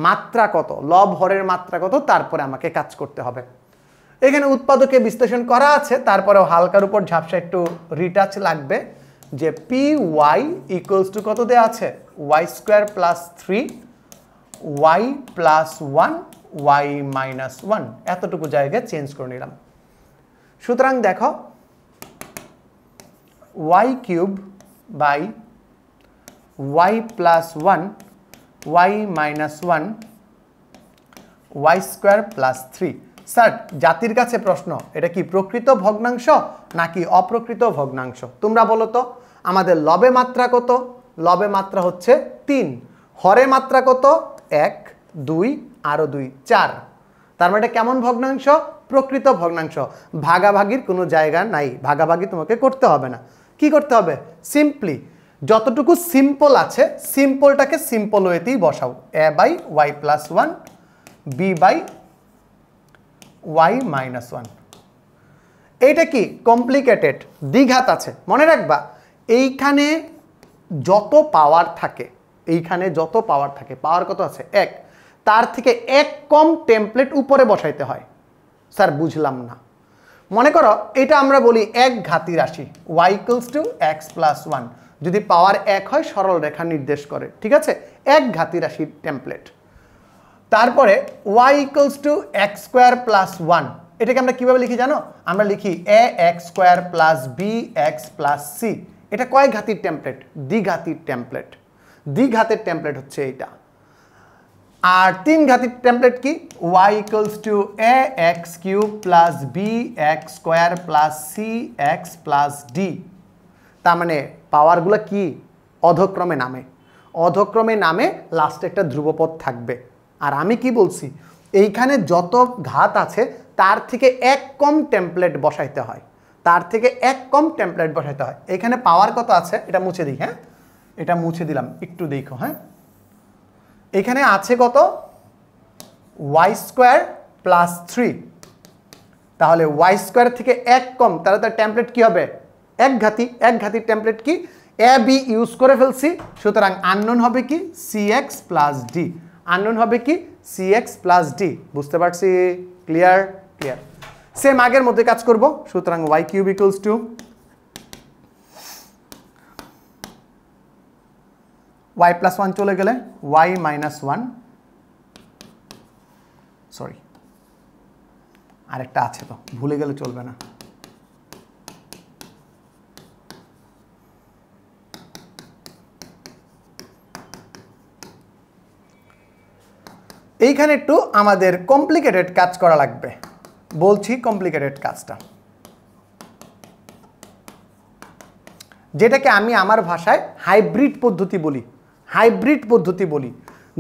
মাত্রা কত লব হরের মাত্রা কত তারপরে আমাকে কাজ করতে হবে এখানে উৎপাদকে বিশ্লেষণ করা আছে তারপরেও হালকার উপর ঝাপসা একটু রিটাচ লাগবে যে পি ওয়াই ইকুয়ালস টু কত দেওয়া আছে y square plus 3 y plus 1 y minus 1 এতটুকু জায়গায় চেঞ্জ করে নিলাম সুতরাং দেখো y cube by y plus 1 y minus 1 y square plus 3 sir জাতির কাছে প্রশ্ন এটা কি প্রকৃত ভগ্নাংশ নাকি অপ্রকৃত ভগ্নাংশ তোমরা বলো তো আমাদের লবে মাত্রা কত লবে মাত্রা হচ্ছে 3 হরে মাত্রা কত 1 2 আরো 2 4 তার মানে কেমন ভগ্নাংশ প্রকৃত ভগ্নাংশ ভাগাভাগির কোনো জায়গা নাই ভাগাভাগি তোমাকে করতে হবে না কি করতে হবে সিম্পলি যতটুকু সিম্পল আছে সিম্পলটাকে সিম্পল ওয়েতেই বসাও a by y plus 1 b by y minus 1 এইটা কি কমপ্লিকেটেড দ্বিঘাত আছে মনে রাখবা এইখানে যত পাওয়ার থাকে এইখানে যত পাওয়ার থাকে, পাওয়ার কত আছে 1, তার থেকে 1 কম টেমপ্লেট উপরে বসাইতে হয়। স্যার বুঝলাম না। মনে করো এটা আমরা বলি এক ঘাতি রাশি y = x + 1, যদি পাওয়ার 1 হয় সরল রেখা নির্দেশ করে, ঠিক আছে, এক ঘাতি রাশির টেমপ্লেট। তারপরে y = x² + 1, এটাকে আমরা কিভাবে লিখি জানো? আমরা লিখি ax² + bx + c। এটা কয় ঘাতির টেমপ্লেট? দ্বিঘাতির টেমপ্লেট। দ্বিঘাতের টেমপ্লেট হচ্ছে এটা। আর 3 ঘাতির টেমপ্লেট কি? y = ax³ + bx² + cx + d। তার মানে পাওয়ারগুলো কি অধক্রমে নামে, অধক্রমে নামে লাস্টে একটা ধ্রুবপদ থাকবে। আর আমি কি বলছি, এইখানে যত ঘাত আছে তার থেকে 1 কম টেমপ্লেট বসাইতে হয়, তার থেকে 1 কম টেমপ্লেট বসাইতে হয়। এখানে পাওয়ার কত আছে এটা মুছে দিই। হ্যাঁ, এটা মুছে দিলাম, একটু দেখো। হ্যাঁ, এখানে আছে কত? y² + 3। তাহলে y² থেকে 1 কম, তাহলে তার টেমপ্লেট কি হবে? এক ঘাতি। এক ঘাতির টেমপ্লেট কি? a b ইউজ করে ফেলছি, সুতরাং আননোন হবে কি? cx + d। আননোন হবে কি? cx + d। বুঝতে পারছি? ক্লিয়ার? ক্লিয়ার। সেম আগের মধ্যে কাজ করব। সুতরাং y³ = y + 1 চলে গেলে y - 1, সরি আরেকটা আছে তো, ভুলে গেলে চলবে না। এইখানে একটু আমাদের কমপ্লিকেটেড কাজ করা লাগবে, বলছি কমপ্লিকেটেড কাজটা, যেটাকে আমি আমার ভাষায় হাইব্রিড পদ্ধতি বলি। হাইব্রিড পদ্ধতি বলি।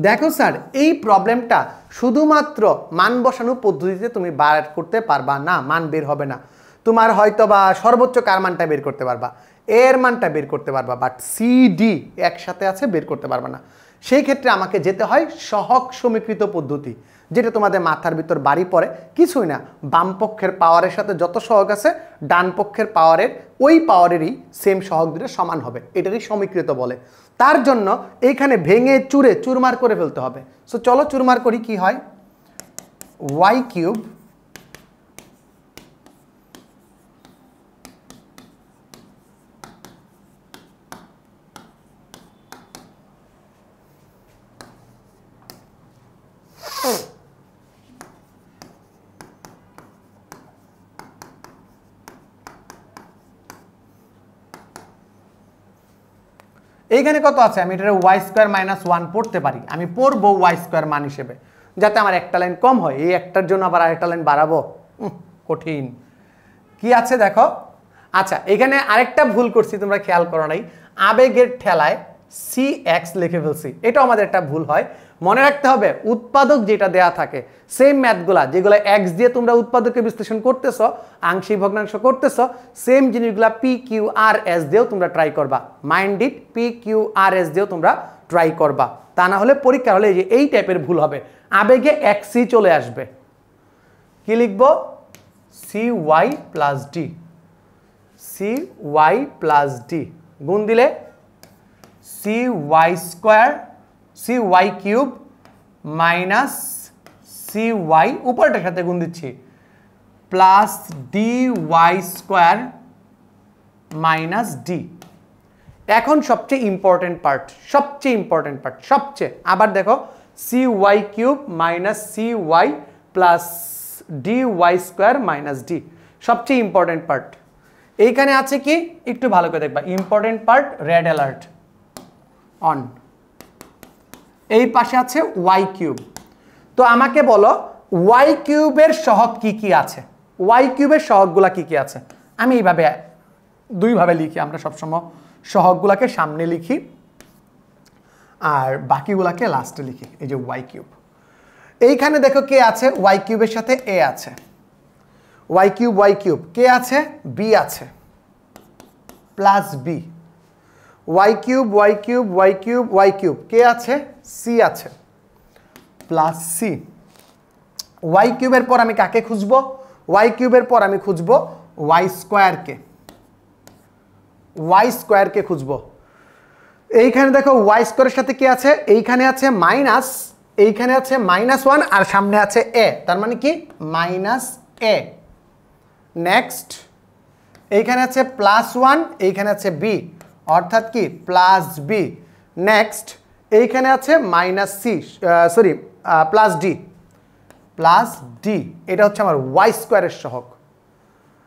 দেখো স্যার, এই প্রবলেমটা শুধুমাত্র মান বসানো পদ্ধতিতে তুমি বার করতে পারবা না, মান বের হবে না। তোমার হয়তো বা সর্বোচ্চ কার মানটা বের করতে পারবা, এর মানটা বের করতে পারবা, বাট CD একসাথে আছে বের করতে পারবা না। সেই ক্ষেত্রে আমাকে যেতে হয় সহগ সমীকৃত পদ্ধতি, যেটা তোমাদের মাথার ভিতর বাড়ি পড়ে। কিছুই না, বাম পক্ষের পাওয়ারের সাথে যত সহগ আছে ডান পক্ষের পাওয়ারের ওই পাওয়ারেরই সেম সহগ দুটো সমান হবে, এটারই সমীকৃত বলে। তার জন্য এইখানে ভেঙে চুরে চুরমার করে ফেলতে হবে। সো চলো চুরমার করি। কি হয়? y³ এইখানে কত আছে? আমি এটা y² - 1 পড়তে পারি। আমি পড়বো y² মান হিসেবে, যাতে আমার একটা লাইন কম হয়। এই একটার জন্য আবার আরেকটা লাইন বাড়াবো, কঠিন। কি আছে দেখো। আচ্ছা, এখানে আরেকটা ভুল করছি, তোমরা খেয়াল করো নাই, আবেগের ঠেলায় cx লিখে ফেলছি। এটাও আমাদের একটা ভুল হয়। মনে রাখতে হবে উৎপাদক যেটা দেয়া থাকে, সেম ম্যাথগুলা যেগুলো x দিয়ে তোমরা উৎপাদকে বিশ্লেষণ করতেছো, আংশিক ভগ্নাংশ করতেছো, সেম জিনিসগুলা PQRS দিয়েও তোমরা ট্রাই করবা। মাইন্ড ইট, PQRS দিয়েও তোমরা ট্রাই করবা। তা না হলে পরীক্ষা হলে যে এই টাইপের ভুল হবে, আবেগে xc চলে আসবে। কি লিখবো? cy + d, cy + d গুণ দিলে cy² - cy, উপরটার সাথে গুণ দিচ্ছি, প্লাস dy² - d। এখন সবচেয়ে ইম্পর্টেন্ট পার্ট, সবচেয়ে ইম্পর্টেন্ট পার্ট, সবচেয়ে। আবার দেখো, cy³ - cy plus dy² - d, সবচেয়ে ইম্পর্টেন্ট পার্ট। এইখানে আছে কি একটু ভালো করে দেখবা, important part, red alert on. এই পাশে আছে y³। তো আমাকে বলো y³ এর সহগ কি কি আছে? y³ এর সহগগুলা কি কি আছে? আমি এইভাবে দুইভাবে লিখি, আমরা সবসময় সহগগুলাকে সামনে লিখি আর বাকিগুলাকে লাস্টে লিখি। এই যে y³, এইখানে দেখো কে আছে? y³ এর সাথে a আছে, y³ কে আছে? b আছে, প্লাস b। y³ কে আছে? c আছে, প্লাস c। y³ এর পর আমি কাকে খুঁজবো? y³ এর পর আমি খুঁজবো y² কে, y² কে খুঁজবো। এইখানে দেখো ওয়াই স্কোয়ারের সাথে কি আছে, এইখানে আছে মাইনাস, এইখানে আছে -1 আর সামনে আছে এ, তার মানে কি মাইনাস এ। নেক্সট এইখানে আছে +1, এইখানে আছে বি, অর্থাৎ কি প্লাস বি। নেক্সট এইখানে আছে -c, সরি প্লাস ডি, এটা হচ্ছে আমার ওয়াই স্কোয়ারের সহগ।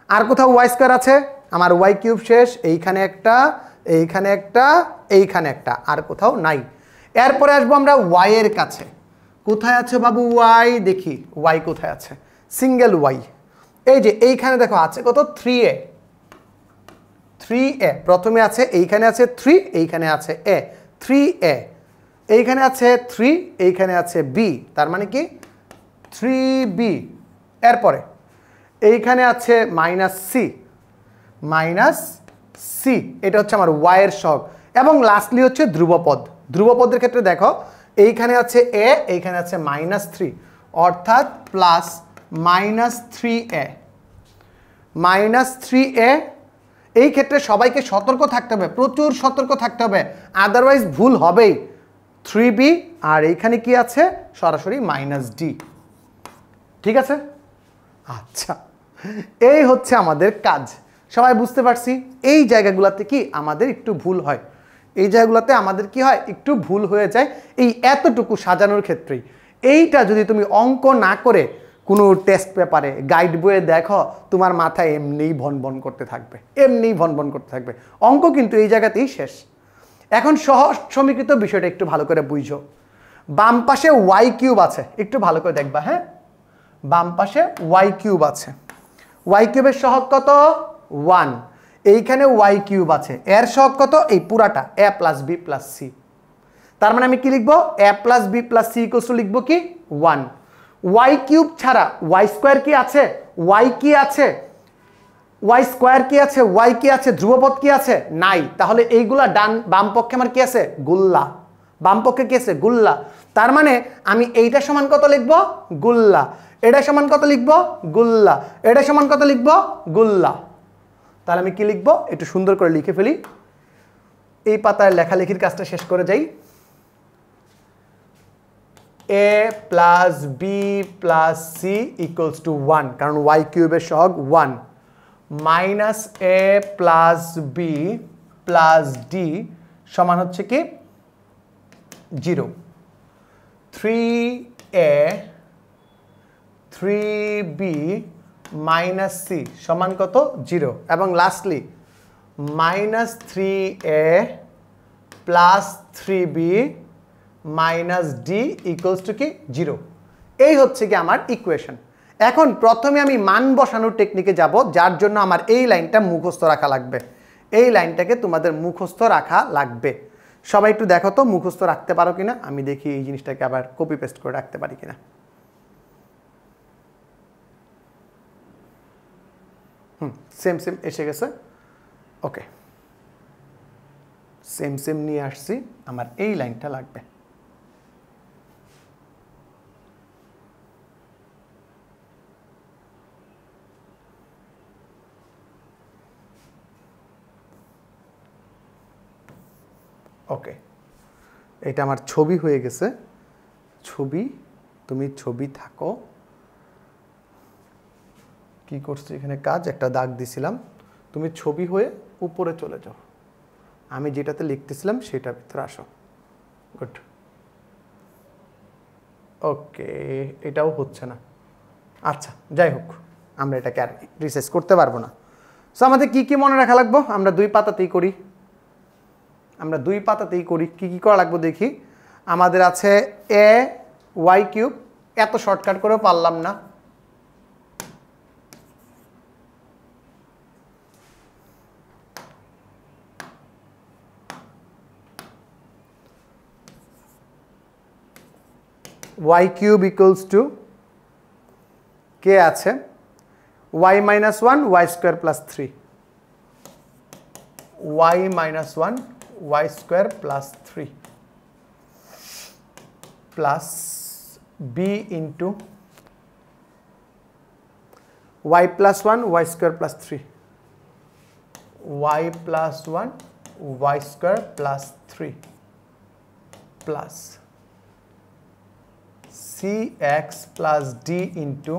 আর কোথাও ওয়াই স্কোয়ার আছে? আমার ওয়াই কিউব শেষ, এইখানে একটা, এইখানে একটা, এইখানে একটা, আর কোথাও নাই। এরপরে আসবো আমরা ওয়াই এর কাছে। কোথায় আছে বাবু ওয়াই? দেখি ওয়াই কোথায় আছে, সিঙ্গেল ওয়াই। এই যে এইখানে দেখো আছে কত, 3a, 3a প্রথমে আছে, এইখানে আছে 3, এইখানে আছে a, 3a, এইখানে আছে 3, এইখানে আছে b, তার মানে কি 3b। এরপরে এইখানে আছে -c, এটা হচ্ছে আমার y এর সহগ। এবং লাস্টলি হচ্ছে ধ্রুবপদ। ধ্রুবপদের ক্ষেত্রে দেখো এইখানে আছে a, এইখানে আছে -3, অর্থাৎ প্লাস -3a, -3a। এই ক্ষেত্রে সবাইকে সতর্ক থাকতে হবে, প্রচুর সতর্ক থাকতে হবে, আদারওয়াইজ ভুল হবেই। 3b আর এইখানে কি আছে, সরাসরি -d। ঠিক আছে? আচ্ছা, এই হচ্ছে আমাদের কাজ। সবাই বুঝতে পারছি? এই জায়গাগুলোতে কি আমাদের একটু ভুল হয়, এই জায়গাগুলোতে আমাদের কি হয়, একটু ভুল হয়ে যায় এই এতটুকু সাজানোর ক্ষেত্রেই। এইটা যদি তুমি অঙ্ক না করে কোনো টেস্ট পেপারে, গাইড বইয়ে দেখো, তোমার মাথায় এমনিই ভনভন করতে থাকবে, এমনিই ভনভন করতে থাকবে। অঙ্ক কিন্তু এই জায়গাতেই শেষ। এখন সহজ সমীকৃত বিষয়টা একটু ভালো করে বুঝো। বাম পাশে ওয়াই কিউব আছে, একটু ভালো করে দেখবা। হ্যাঁ, বাম পাশে ওয়াই কিউব আছে, ওয়াই কিউবের সহগ কত, 1। এইখানে ওয়াই কিউব আছে, এর সহগ কত, এই পুরাটা a + b + c। তার মানে আমি কি লিখবো, a + b + c = লিখবো কি 1। ওয়াই কিউব ছাড়া ওয়াই স্কোয়ার কি আছে, ওয়াই কি আছে, ওয়াই স্কোয়ার কি আছে, ওয়াই কি আছে, ধ্রুবপদ কি আছে, নাই। তাহলে এইগুলা ডান বাম পক্ষে আমার কি আছে, গুল্লা। বাম পক্ষে কি আছে, গুল্লা। তার মানে আমি এইটা সমান কত লিখবো, গুল্লা। এটা সমান কত লিখবো, গুল্লা। এটা সমান কত লিখবো, গুল্লা। তাহলে আমি কি লিখবো, একটু সুন্দর করে লিখে ফেলি। এই পাতায় লেখালেখির কাজটা শেষ করে যাই। a + b + c = 1, কারণ ওয়াই কিউবের সহগ 1। -a + b + d সমান হচ্ছে কি 0। 3a 3b - c সমান কত, 0। এবং লাস্টলি -3a + 3b - d = কি 0। এই হচ্ছে কি আমার ইকুয়েশন। এখন প্রথমে আমি মান বসানোর টেকনিকে যাব, যার জন্য আমার এই লাইনটা মুখস্থ রাখা লাগবে। এই লাইনটাকে তোমাদের মুখস্থ রাখা লাগবে। সবাই একটু দেখো তো মুখস্থ রাখতে পারো কিনা, আমি দেখি এই জিনিসটাকে আবার কপি পেস্ট করে রাখতে পারি কিনা। সেম সেম এসে গেছে। ওকে, সেম সেম নিয়ে আসছি, আমার এই লাইনটা লাগবে। ওকে, এটা আমার ছবি হয়ে গেছে। ছবি, তুমি ছবি থাকো। কি করছি এখানে কাজ, একটা দাগ দিছিলাম। তুমি ছবি হয়ে উপরে চলে যাও, আমি যেটাতে লিখতেছিলাম সেটার ভিতরে আসো। গুড। ওকে, এটাও হচ্ছে না। আচ্ছা, যাই হোক, আমরা এটাকে আর রিসার্চ করতে পারবো না। সো আমাদের কি কি মনে রাখা লাগবো, আমরা 2 পাতাতেই করি। আমরা 2 পাতাতেই করি। কি কি করা লাগবে দেখি। আমাদের আছে a y3, এত শর্টকাট করেও পারলাম না। y3 = কে আছে, y - 1 y² + 3, y - 1 y² + 3 plus b into y + 1 y² + 3, y + 1 y square plus 3 plus c x plus d into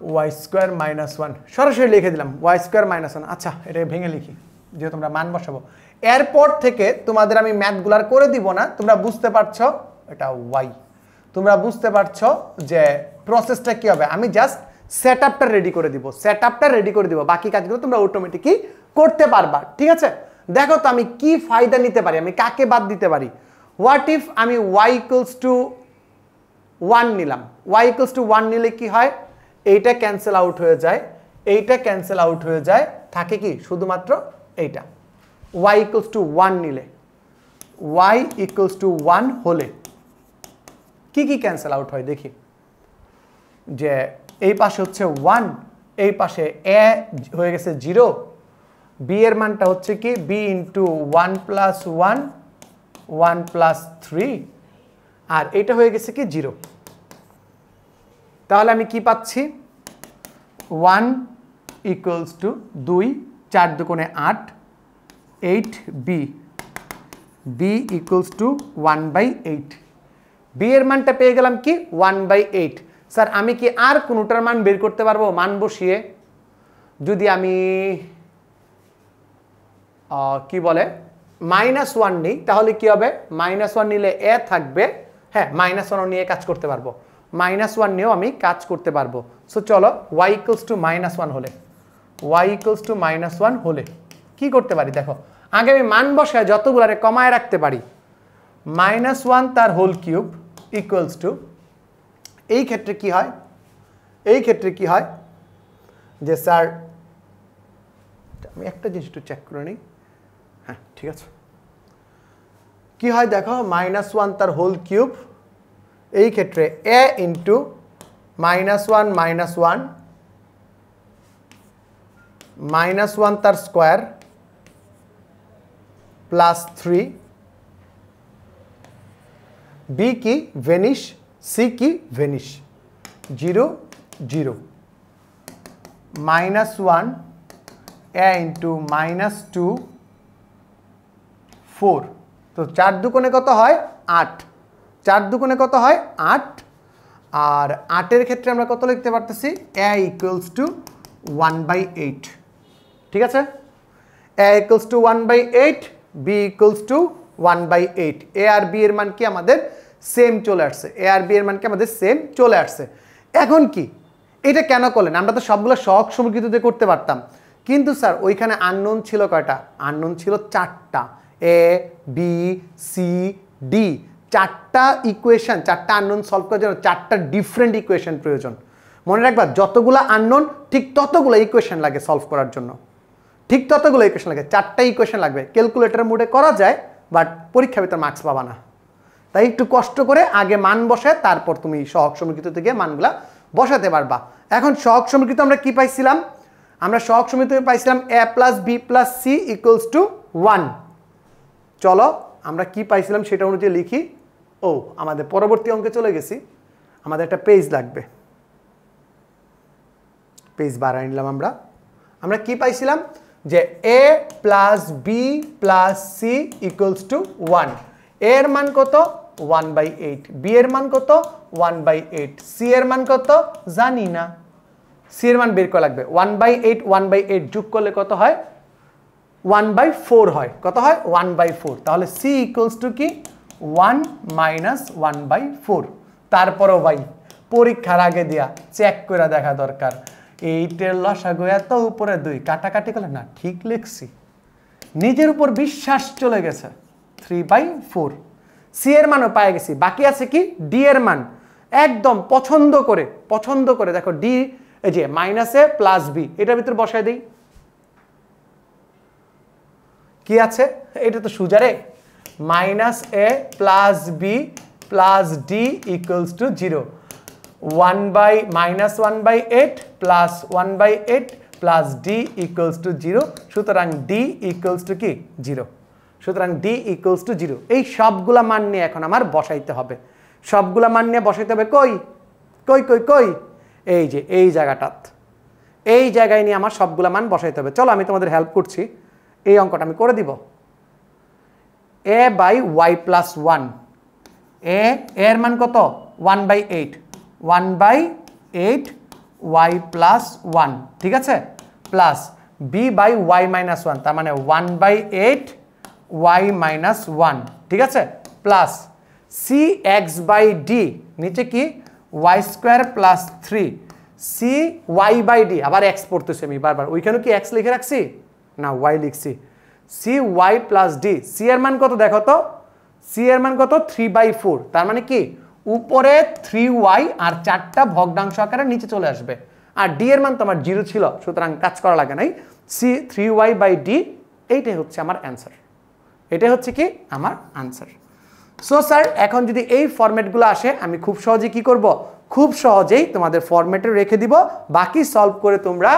y square minus 1 সরাসরি লিখে দিলাম ওয়াই স্কোয়ার মাইনাস 1। আচ্ছা এটা ভেঙে লিখি যেহেতু তোমরা মান বসাবো। এরপর থেকে তোমাদের আমি ম্যাথগুলার করে দিব না, তোমরা বুঝতে পারছো এটা ওয়াই, তোমরা বুঝতে পারছো যে প্রসেসটা কি হবে। আমি জাস্ট সেটআপটা রেডি করে দিব, সেটআপটা রেডি করে দিব, বাকি কাজগুলো তোমরা অটোমেটিকই করতে পারবা। ঠিক আছে, দেখো তো আমি কি ফায়দা নিতে পারি, আমি কাকে বাদ দিতে পারি। হোয়াট ইফ আমি y ইকুয়ালস টু 1 নিলাম, y ইকুয়ালস টু 1 নিলে কি হয়, এইটা ক্যান্সেল আউট হয়ে যায়, এইটা ক্যান্সেল আউট হয়ে যায়, থাকে কি শুধুমাত্র এইটা। y ইকুয়ালস টু 1 নিলে, y ইকুয়ালস টু 1 হলে কি কি ক্যান্সেল আউট হয় দেখি, যে এই পাশে হচ্ছে 1, এই পাশে a হয়ে গেছে 0, b এর মানটা হচ্ছে কি b ইন্টু 1 প্লাস 1 1 প্লাস 3, আর এটা হয়ে গেছে কি 0। তাহলে আমি কি পাচ্ছি, 1 ইকুয়ালস টু 2, 4 দুগুণে 8, 8b, b equals to 1/8। b এর মানটা পেয়ে গেলাম কি 1/8। স্যার আমি কি আর কোনোটার মান বের করতে পারবো মান বসিয়ে? যদি আমি কি বলে -1 নিই তাহলে কি হবে, -1 নিলে a থাকবে, হ্যাঁ -1 নিয়ে কাজ করতে পারবো, -1 নিয়েও আমি কাজ করতে পারবো। সো চলো y ইকুয়ালস টু -1 হলে, y ইকুয়ালস টু -1 হলে কি করতে পারি দেখো, আগে আমি মান বসায় যতগুলারে কমায় রাখতে পারি। -1 তার হোল কিউব ইকুয়ালস টু, এই ক্ষেত্রে কি হয়, এই ক্ষেত্রে কি হয় যে স্যার আমি একটা জিনিস একটু চেক করে নিই, হ্যাঁ ঠিক আছে, কি হয় দেখো, -1 তার হোল কিউব, এই ক্ষেত্রে a ইন্টু -1 -1 তার স্কোয়ার প্লাস 3, b কি ভেনিশ, c কি ভেনিশ, 0 0, -1 a ইন্টু -2 4, তো 4 দুগুণে কত হয় 8, 4 দুগুণে কত হয় 8, আর 8 এর ক্ষেত্রে আমরা কত লিখতে পারতেছি, a ইকুয়ালস টু 1/8। ঠিক আছে, a equals to 1/8, b equals to 1/8, a আর b এর মান কি আমাদের সেম চলে আসছে, a আর b এর মান কি আমাদের সেম চলে আসছে। এখন কি এটা কেন করলেন, আমরা তো সবগুলো সহগ সমীকরণে করতে পারতাম, কিন্তু স্যার ওইখানে আননোন ছিল কয়টা, আননোন ছিল 4টা, a b c d, 4টা ইকুয়েশন, 4টা আননোন সলভ করার জন্য 4টা ডিফারেন্ট ইকুয়েশন প্রয়োজন। মনে রাখবা যতগুলো আননোন ঠিক ততগুলো ইকুয়েশন লাগে সলভ করার জন্য, ঠিক ততগুলো ইকুয়েশন লাগে, 4টা ইকুয়েশন লাগবে। ক্যালকুলেটর মোডে করা যায় বাট পরীক্ষার ভিতর মার্কস পাবা না, তাই একটু কষ্ট করে আগে মান বসায় তারপর তুমি সহগ সমীকৃত থেকে মানগুলা বসাতে পারবা। এখন সহগ সমীকৃত আমরা কি পাইছিলাম, আমরা সহগ সমীকৃত পাইছিলাম a plus b plus c equals to 1। চলো আমরা কি পাইছিলাম সেটা অনুযায়ী লিখি। ও আমাদের পরবর্তী অঙ্কে চলে গেছি, আমাদের একটা পেজ লাগবে, পেজ বাড়াই নিলাম। আমরা কি পাইছিলাম যে a plus b plus c equals to 1, এর মান কত 1/8, b এর মান কত 1/8, c এর মান কত জানি না, c এর মান বের করা লাগবে। 1/8 1/8 যোগ করলে কত হয় 1/4 হয়, কত হয় 1/4, তাহলে c ইকুয়ালস টু কি 1 মাইনাস 1/4। তারপরও ভাই পরীক্ষার আগে দিয়া চেক করে দেখা দরকার, 8-এর লসাগু এত উপরে 2 কাটাকাটি করলে না ঠিক লিখছি, নিজের উপর বিশ্বাস চলে গেছে, 3/4। c এর মানও পেয়ে গেছি, বাকি আছে কি d এর মান, একদম পছন্দ করে দেখো d, এই যে -a প্লাস b, এটার ভিতর বসায় দেই, কি আছে এটা তো সোজা রে, -a plus b plus d equals to 0, 1/8 plus 1/8 plus d equals to 0, সুতরাং d ইকুয়ালস টু কি 0, সুতরাং d ইকুয়ালস টু 0। এই সবগুলা মান নিয়ে এখন আমার বসাইতে হবে, সবগুলা মান নিয়ে বসাইতে হবে, কই কই কই কই, এই যে এই জায়গাটাত, এই জায়গায় নিয়ে আমার সবগুলা মান বসাইতে হবে। চলো আমি তোমাদের হেল্প করছি, এই অঙ্কটা আমি করে দিব। a/y+1, এর মান কত 1/8, 1/8 y+1, ঠিক আছে, প্লাস b/y-1, তার মানে 1/8 y-1, ঠিক আছে, প্লাস cx/d, নিচে কি y² + 3 cy/d, আবার x পড়তেছি আমি বারবার, ওইখানে কি x লিখে রাখছি না y লিখছি, cy + d, c এর মান কত দেখো তো, c এর মান কত 3/4, তার মানে কি উপরে 3y আর 4টা ভগ্নাংশ আকারে নিচে চলে আসবে, আর d এর মান তোমার 0 ছিল, সুতরাং কাজ করা লাগে নাই, c 3y/d, এইটাই হচ্ছে আমার অ্যান্সার, এটাই হচ্ছে কি আমার আনসার। সো স্যার এখন যদি এই ফরম্যাটগুলো আসে আমি খুব সহজেই কি করব, খুব সহজেই তোমাদের ফরম্যাটে রেখে দিব, বাকি সলভ করে তোমরা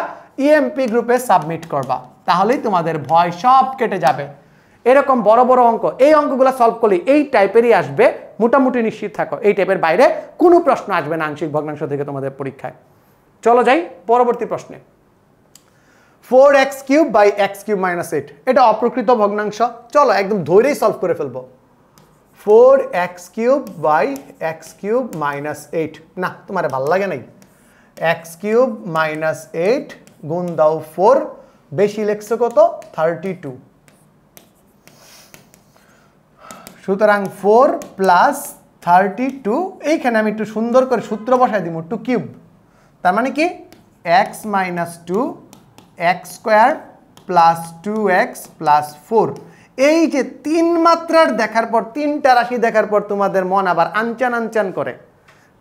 ইএমপি গ্রুপে সাবমিট করবা, তাহলেই তোমাদের ভয় সব কেটে যাবে। এরকম বড় বড় অঙ্ক, এই অঙ্কগুলো সলভ করলে এই টাইপেরই আসবে, মোটামুটি নিশ্চিত থাকো এই টাইপের বাইরে কোনো প্রশ্ন আসবে না আংশিক ভগ্নাংশ থেকে তোমাদের পরীক্ষায়। চলো যাই পরবর্তী প্রশ্নে। 4x³ / x³ - 8, এটা অপ্রকৃত ভগ্নাংশ, চলো একদম ধৈর্যই সলভ করে ফেলবো। 4x³ / x³ - 8, না তোমার ভালো লাগে নাই, x³ - 8 গুণ দাও 4, বেশি লেখছো কত 32, সুতরাং 4 + 32, এইখানে আমি একটু সুন্দর করে সূত্র বসাই দিব 2³ তার মানে কি x - 2 x² + 2x + 4, এই যে 3 মাত্রার দেখার পর 3টা রাশি দেখার পর তোমাদের মন আবার আনচান আনচান করে,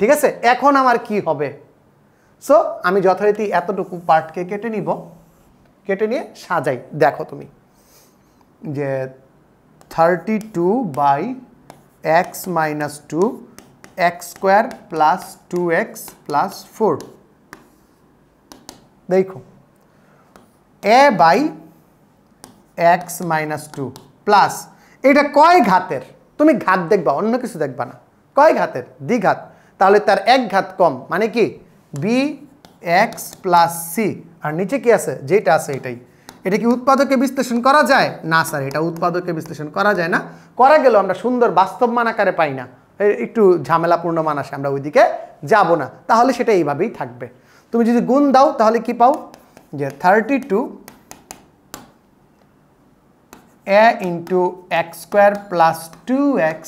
ঠিক আছে, এখন আমার কি হবে। সো আমি যথারীতি এতটুকু পার্টকে কেটে নিব, কেটে নিয়ে সাজাই, দেখো তুমি যে 32/x - 2 x² + 2x + 4, দেখো a/x - 2 প্লাস, এটা কয় ঘাতের, তুমি ঘাত দেখবা অন্য কিছু দেখবা না, কয় ঘাতের দ্বিঘাত, তাহলে তার এক ঘাত কম, মানে কি bx + c, আর নিচে কি আছে যেটা আছে এটাই। এটা কি উৎপাদকে বিশ্লেষণ করা যায় না স্যার, এটা উৎপাদকে বিশ্লেষণ করা যায় না, করা গেলেও আমরা সুন্দর বাস্তব মান আকারে পাই না, একটু ঝামেলাপূর্ণ মান আসে, আমরা ওইদিকে যাব না, তাহলে সেটা এইভাবেই থাকবে। তুমি যদি গুণ দাও তাহলে কি পাও যে 32 a × x² + 2x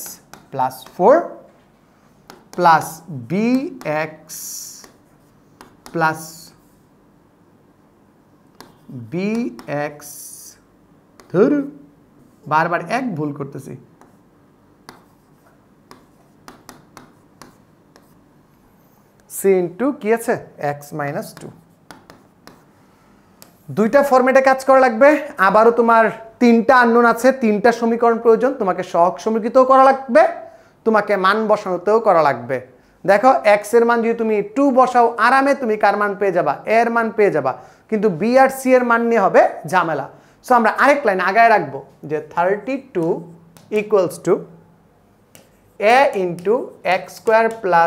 + 4 plus bx ধর বারবার এক ভুল করতেছি, c × কি আছে x - 2, দুইটা ফরম্যাটে কাজ করা লাগবে, আবারও তোমার 3টা আননোন আছে, 3টা সমীকরণ প্রয়োজন, তোমাকে সহগ সমীকৃতও করা লাগবে, তোমাকে মান বসানোতেও করা লাগবে। দেখো x এর মান যদি তুমি 2 বসাও আরামে তুমি কার মান পেয়ে যাবা, a এর মান পেয়ে যাবা, কিন্তু b আর c এর মান নিয়ে হবে ঝামেলা। সো আমরা আরেক লাইন আগায় রাখবো যে 32 = a × x²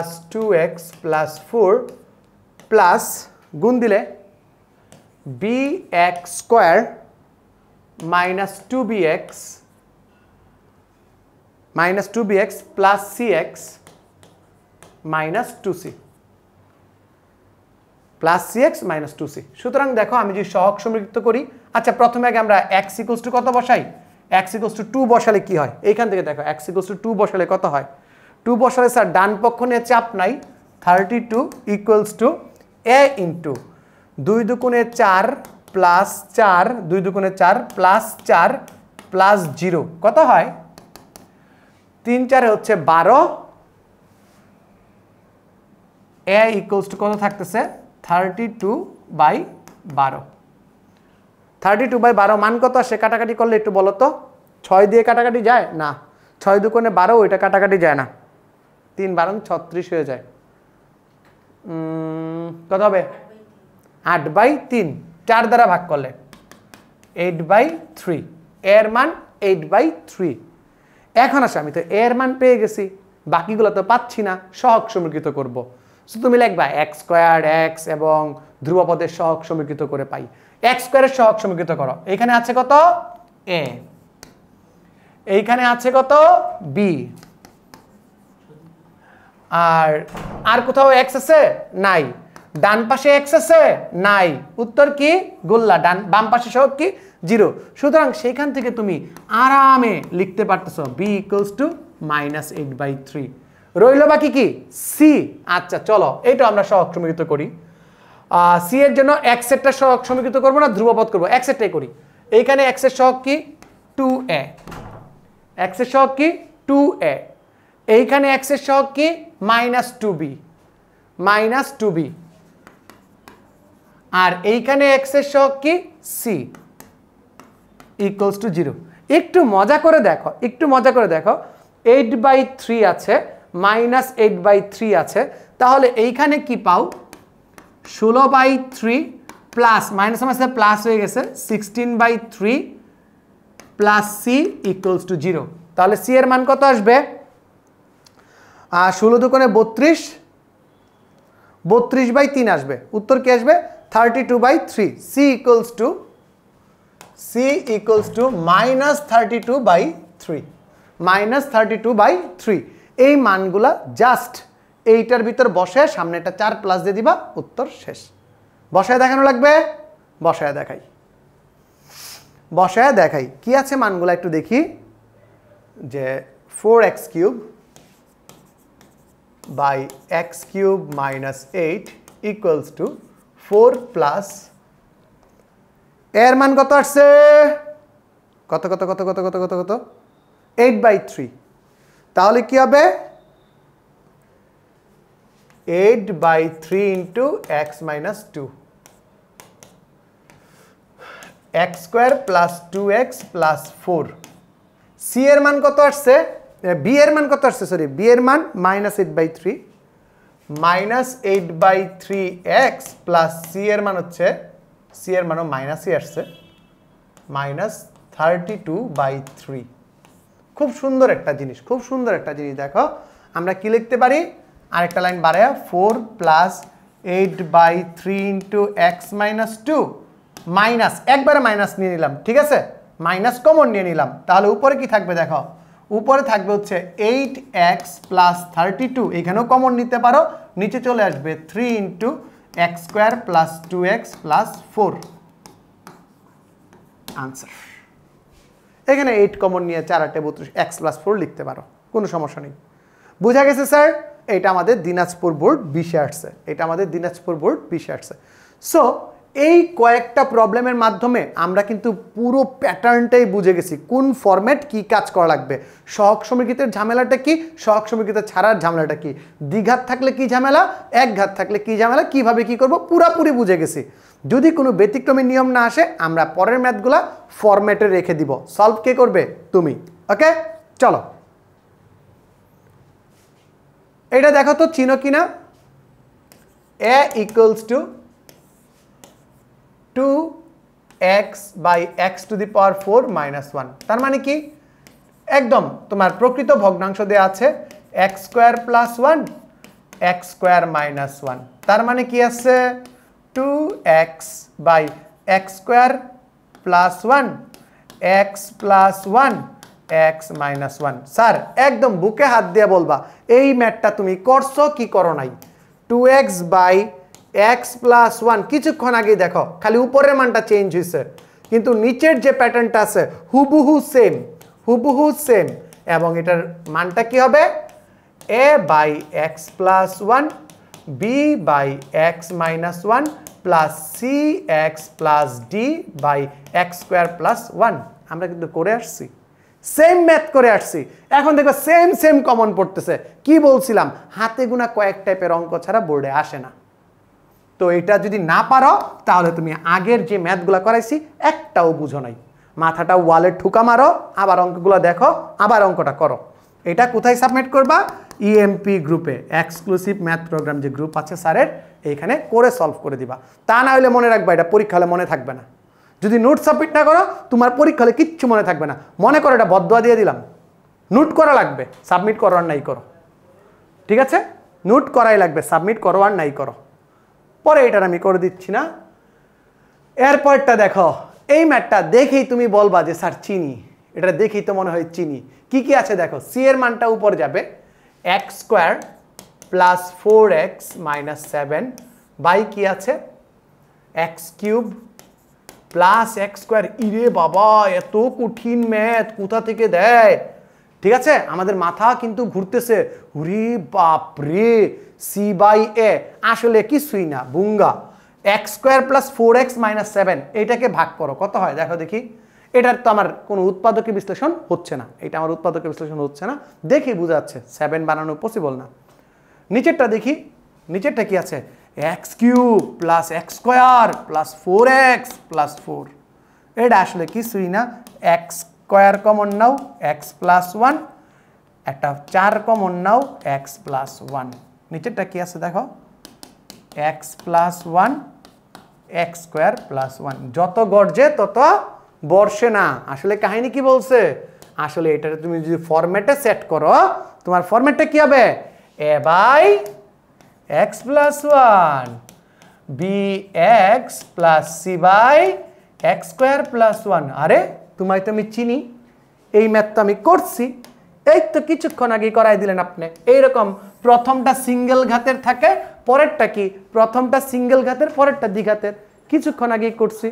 + 2x + 4 প্লাস গুণ দিলে bx² - 2bx plus cx minus 2c plus cx minus 2c। সুতরাং দেখো আমি যদি সহগ সমীকৃত করি, আচ্ছা প্রথমে আগে আমরা x = কত বসাই, x = 2 বসালে কি হয়, এইখান থেকে দেখো x = 2 বসালে কত হয়, 2 বসালে স্যার ডান পক্ষ নিয়ে চাপ নাই, 32 = a × 2 × 4 প্লাস 4 2 × 4 প্লাস 4 প্লাস 0 কত হয়, 3 4 হচ্ছে 12, a = কত থাকতেছে 32/12, 32/12 মান কত আসে, কাটাকাটি করলে একটু বলো তো, 6 দিয়ে কাটাকাটি যায় না, 6 2 × 12, ওইটা কাটাকাটি যায় না, 3 12 36 হয়ে যায়, কত হবে 8/3, 4 দ্বারা ভাগ করলে 8/3, এর মান 8/3। এখন আসে আমি তো এর মান পেয়ে গেছি, বাকিগুলো তো পাচ্ছি না, সহগ সমীকৃত করব। সো তুমি লিখবা এক্স স্কোয়ার এক্স এবং ধ্রুবপদের সহগ সমীকৃত করে পাই। এক্স স্কোয়ারের সহগ সমীকৃত করো, এইখানে আছে কত এ, এইখানে আছে কত বি, আর কোথাও এক্স আছে নাই, ডান পাশে এক্স আছে নাই, উত্তর কি গোল্লা, ডান বাম পাশে সহগ কি 0। সুতরাং সেখান থেকে তুমি আরামে লিখতে পারতেছো বি ইকুয়ালস টু -8/3। রইল বাকি কি সি। আচ্ছা চলো এটা আমরা সহগ সমীকৃত করি। সি এর জন্য এক্স এরটা সহগ সমীকৃত করবো না ধ্রুবপদ করবো, এক্স এরটাই করি। এইখানে এক্স এর সহগ কি 2a, এক্স এর সহগ কি 2a, এইখানে এক্স এর সহগ কি -2b, -2b, আর এইখানে এক্স এর সহগ কি সি ইকুয়ালস টু 0। একটু মজা করে দেখো, একটু মজা করে দেখো, 8/3 আছে, -8/3 আছে, তাহলে এইখানে কি পাও 16/3 প্লাস মাইনাস মাইনাস প্লাস হয়ে গেছে 16/3 প্লাস সি ইকুয়ালস টু 0। তাহলে সি এর মান কত আসবে 16 দুগুণে 32, 32/3 আসবে, উত্তর কি আসবে 32/3। C equals to -32/3, -32/3। এই মানগুলা জাস্ট এইটার ভিতর বসে সামনে একটা 4 প্লাস দিয়ে দিবা, উত্তর শেষ। বসায় দেখানো লাগবে, বসায় দেখাই, বসায় দেখাই কি আছে মানগুলা একটু দেখি। যে 4x³ by x³ -8 equals to 4 plus এর মান কত আসছে কত কত কত কত কত কত কত 8/3। তাহলে কি হবে 8/3 into x - 2, x² plus 2x plus 4। C এর মান কত আসছে, বি এর মান কত আসছে, সরি বি এর মান -8/3, -8/3x প্লাস সি এর মান হচ্ছে, সি এর মানও মাইনাসই আসছে, -32/3। খুব সুন্দর একটা জিনিস, খুব সুন্দর একটা জিনিস। দেখো আমরা কি লিখতে পারি, আরেকটা লাইন বাড়ায় 4 প্লাস 8/3 ইন্টু x - 2 মাইনাস, একবারে মাইনাস নিয়ে নিলাম, ঠিক আছে, মাইনাস কমন নিয়ে নিলাম। তাহলে উপরে কি থাকবে দেখো, উপরে থাকবে হচ্ছে 8x প্লাস 32, এখানেও কমন নিতে পারো, নিচে চলে আসবে 3 into x² plus 2x plus 4। Answer এখানে 8 কমন নিয়ে 4 8 32 x প্লাস 4 লিখতে পারো, কোনো সমস্যা নেই। বুঝা গেছে স্যার? এটা আমাদের দিনাজপুর বোর্ড 20 আসছে, এটা আমাদের দিনাজপুর বোর্ড 20 আসছে। সো এই কয়েকটা প্রবলেমের মাধ্যমে আমরা কিন্তু পুরো প্যাটার্নটাই বুঝে গেছি, কোন ফরম্যাট কি কাজ করা লাগবে, সহগ সমীকৃতের ঝামেলাটা কি, সহগ সমীকৃত ছাড়ার ঝামেলাটা কি, দ্বিঘাত থাকলে কি ঝামেলা, একঘাত থাকলে কি ঝামেলা, কিভাবে কি করব পুরোপুরি বুঝে গেছি। যদি কোনো ব্যতিক্রমী নিয়ম না আসে আমরা পরের ম্যাথগুলা ফরম্যাটে রেখে দিব, সলভ কে করবে তুমি। ওকে চলো এটা দেখো তো চিনো কিনা, a equals to 2x by x to the power 4 - 1। তার মানে কি একদম তোমার প্রকৃত ভগ্নাংশ দেয়া আছে x² প্লাস 1 x² - 1। তার মানে কি আছে 2x by x² plus 1 x plus 1 x - 1। Sir একদম বুকে হাত দিয়ে বলবা এই ম্যাথটা তুমি করছো কি করো নাই। 2x বাই x প্লাস 1 কিছুক্ষণ আগে দেখো খালি উপরের মানটা চেঞ্জ হয়েছে, কিন্তু নিচের যে প্যাটার্নটা আছে হুবহু সেম, হুবহু সেম, এবং এটার মানটা কি হবে a by x plus 1 b by x - 1 plus cx plus d by x² plus 1। আমরা কিন্তু করে আসছি, সেম ম্যাথ করে আসছি। এখন দেখো সেম সেম কমন পড়তেছে। কি বলছিলাম, হাতে গোনা কয়েক টাইপের অঙ্ক ছাড়া বোর্ডে আসে না। তো এটা যদি না পারো তাহলে তুমি আগের যে ম্যাথগুলো করাইছি একটাও বুঝো নাই, মাথাটা ওয়ালে ঠুকা মারো, আবার অঙ্কগুলো দেখো, আবার অঙ্কটা করো। এটা কোথায় সাবমিট করবা, ইএমপি গ্রুপে, এক্সক্লুসিভ ম্যাথ প্রোগ্রাম যে গ্রুপ আছে স্যারের, এইখানে করে সলভ করে দিবা। তা না হলে মনে রাখবা এটা পরীক্ষা হলে মনে থাকবে না। যদি নোট সাবমিট না করো তোমার পরীক্ষা হলে কিচ্ছু মনে থাকবে না। মনে করো এটা বদদোয়া দিয়ে দিলাম, নোট করা লাগবে, সাবমিট করো আর নাই করো, ঠিক আছে। নোট করাই লাগবে, সাবমিট করো আর নাই করো। পরে এটার আমি করে দিচ্ছি না। এরপরটা দেখো, এই ম্যাথটা দেখেই তুমি বলবা যে স্যার চিনি, এটা দেখেই তো মনে হয় চিনি। কি কি আছে দেখো, সি এর মানটা উপর যাবে, x square plus 4x minus 7 by কি আছে x cube plus x square. ইরে বাবা, এত কঠিন ম্যাথ কোথা থেকে দেয়? ঠিক আছে, আমাদের মাথা কিন্তু ঘুরতেছে, উরে বাপরে, সি বাই এ আসলে কিছুই না, বুঙ্গা। X square plus 4x minus 7 এইটাকে ভাগ করো, কত হয় দেখো দেখি। এটার তো আমার কোনো উৎপাদকে বিশ্লেষণ হচ্ছে না, এটা আমার উৎপাদকে বিশ্লেষণ হচ্ছে না, দেখি বোঝা যাচ্ছে 7 বানানো পসিবল না। নিচেরটা দেখি, নিচেরটা কি আছে, x cube plus x square plus 4x plus 4, এটা আসলে কিছুই না। এক্স স্কোয়ার কমন নাও, এক্স প্লাস 1, একটা 4 কমন নাও, এক্স প্লাস 1। নিচেরটা কি আছে দেখো, x plus 1 x square plus 1। যত গর্জে তত বর্ষে না। আসলে কাহিনী কি বলছে, আসলে এটা তুমি যদি ফরম্যাটে সেট করো, তোমার ফরম্যাটটা কি হবে, a by x plus 1 b x plus c by x square plus 1। আরে তোমায় তো আমি চিনি, এই ম্যাথ তো আমি করছি, এই তো কিছুক্ষণ আগে করাই দিলেন আপনি। এইরকম প্রথমটা সিঙ্গেল ঘাতের থাকে, পরেরটা কি, প্রথমটা সিঙ্গেল ঘাতের পরেরটা দ্বিঘাতের, কিছুক্ষণ আগে করছি,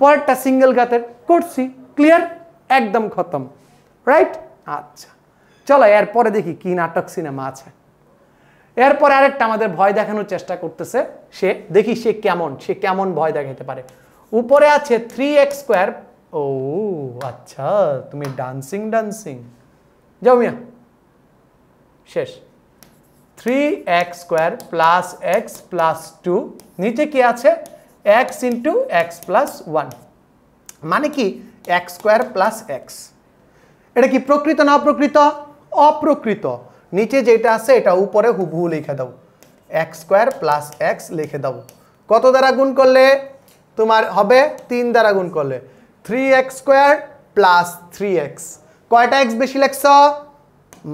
পরেরটা সিঙ্গেল ঘাতের করছি, ক্লিয়ার, একদম খতম, রাইট। আচ্ছা চলো এরপরে দেখি কি নাটক সিনেমা আছে। এরপরে আরেকটা আমাদের ভয় দেখানোর চেষ্টা করতেছে সে, দেখি সে কেমন ভয় দেখাতে পারে। উপরে আছে 3x স্কোয়ার, ও আচ্ছা তুমি ডান্সিং যাও মিয়া, শেষ। 3x square plus x plus 2, নিচে কি আছে x ইন্টু এক্স প্লাস 1, মানে কি এক্স স্কোয়ার প্লাস এক্স। এটা কি প্রকৃত না অপ্রকৃত? অপ্রকৃত। নিচে যেটা আছে এটা উপরে হুবহু লিখে দাও, এক্স স্কোয়ার প্লাস এক্স লিখে দাও। কত দ্বারা গুণ করলে তোমার হবে, 3 দ্বারা গুণ করলে 3x স্কোয়ার প্লাস 3x, কয়টা x বেশি লেখছ,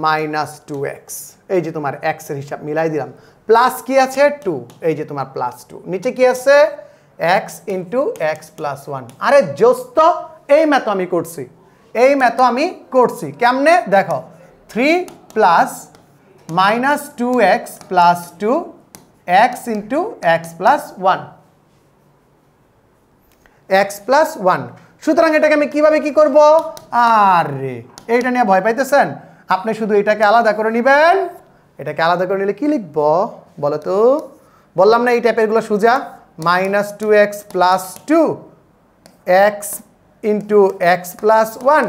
মাইনাস 2x। এই যে তোমার x এর হিসাব মিলাই দিলাম, প্লাস কি আছে 2, এই যে তোমার প্লাস 2, নিচে কি আছে x ইন্টু এক্স প্লাস 1। আরে জোস্ত, এই ম্যাথ আমি করছি, এই ম্যাথ আমি করছি। কেমনে দেখো, 3 plus minus 2x plus 2 x into x plus 1, x plus 1। সুতরাং এটাকে আমি কিভাবে কি করব, আরে এইটা নিয়ে ভয় পাইতেছেন, আপনি শুধু এটাকে আলাদা করে নেবেন। এটাকে আলাদা করে নিলে কি লিখব বলো তো, বললাম না এই টাইপেরগুলো সোজা, minus 2x plus 2 x into x plus 1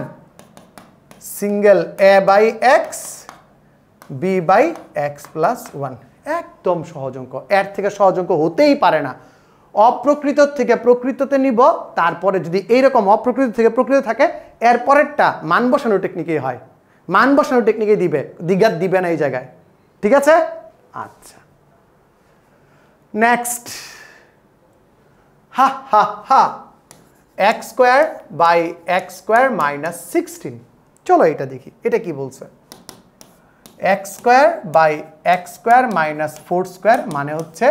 single a by x b by x plus 1। একদম সহজ অঙ্ক, এর থেকে সহজ অঙ্ক হতেই পারে না। অপ্রকৃত থেকে প্রকৃততে নিব, তারপরে যদি এইরকম অপ্রকৃত থেকে প্রকৃত থাকে, এর পরেরটা মান বসানোর টেকনিকেই হয়, মান বসানোর টেকনিকে দিবে, দ্বিঘাত দিবে না এই জায়গায়, ঠিক আছে। আচ্ছা নেক্সট, হা হা হা, x square by x square minus 16। চলো এটা দেখি, এটা কি বলছে, x square by x square minus 4 square, মানে হচ্ছে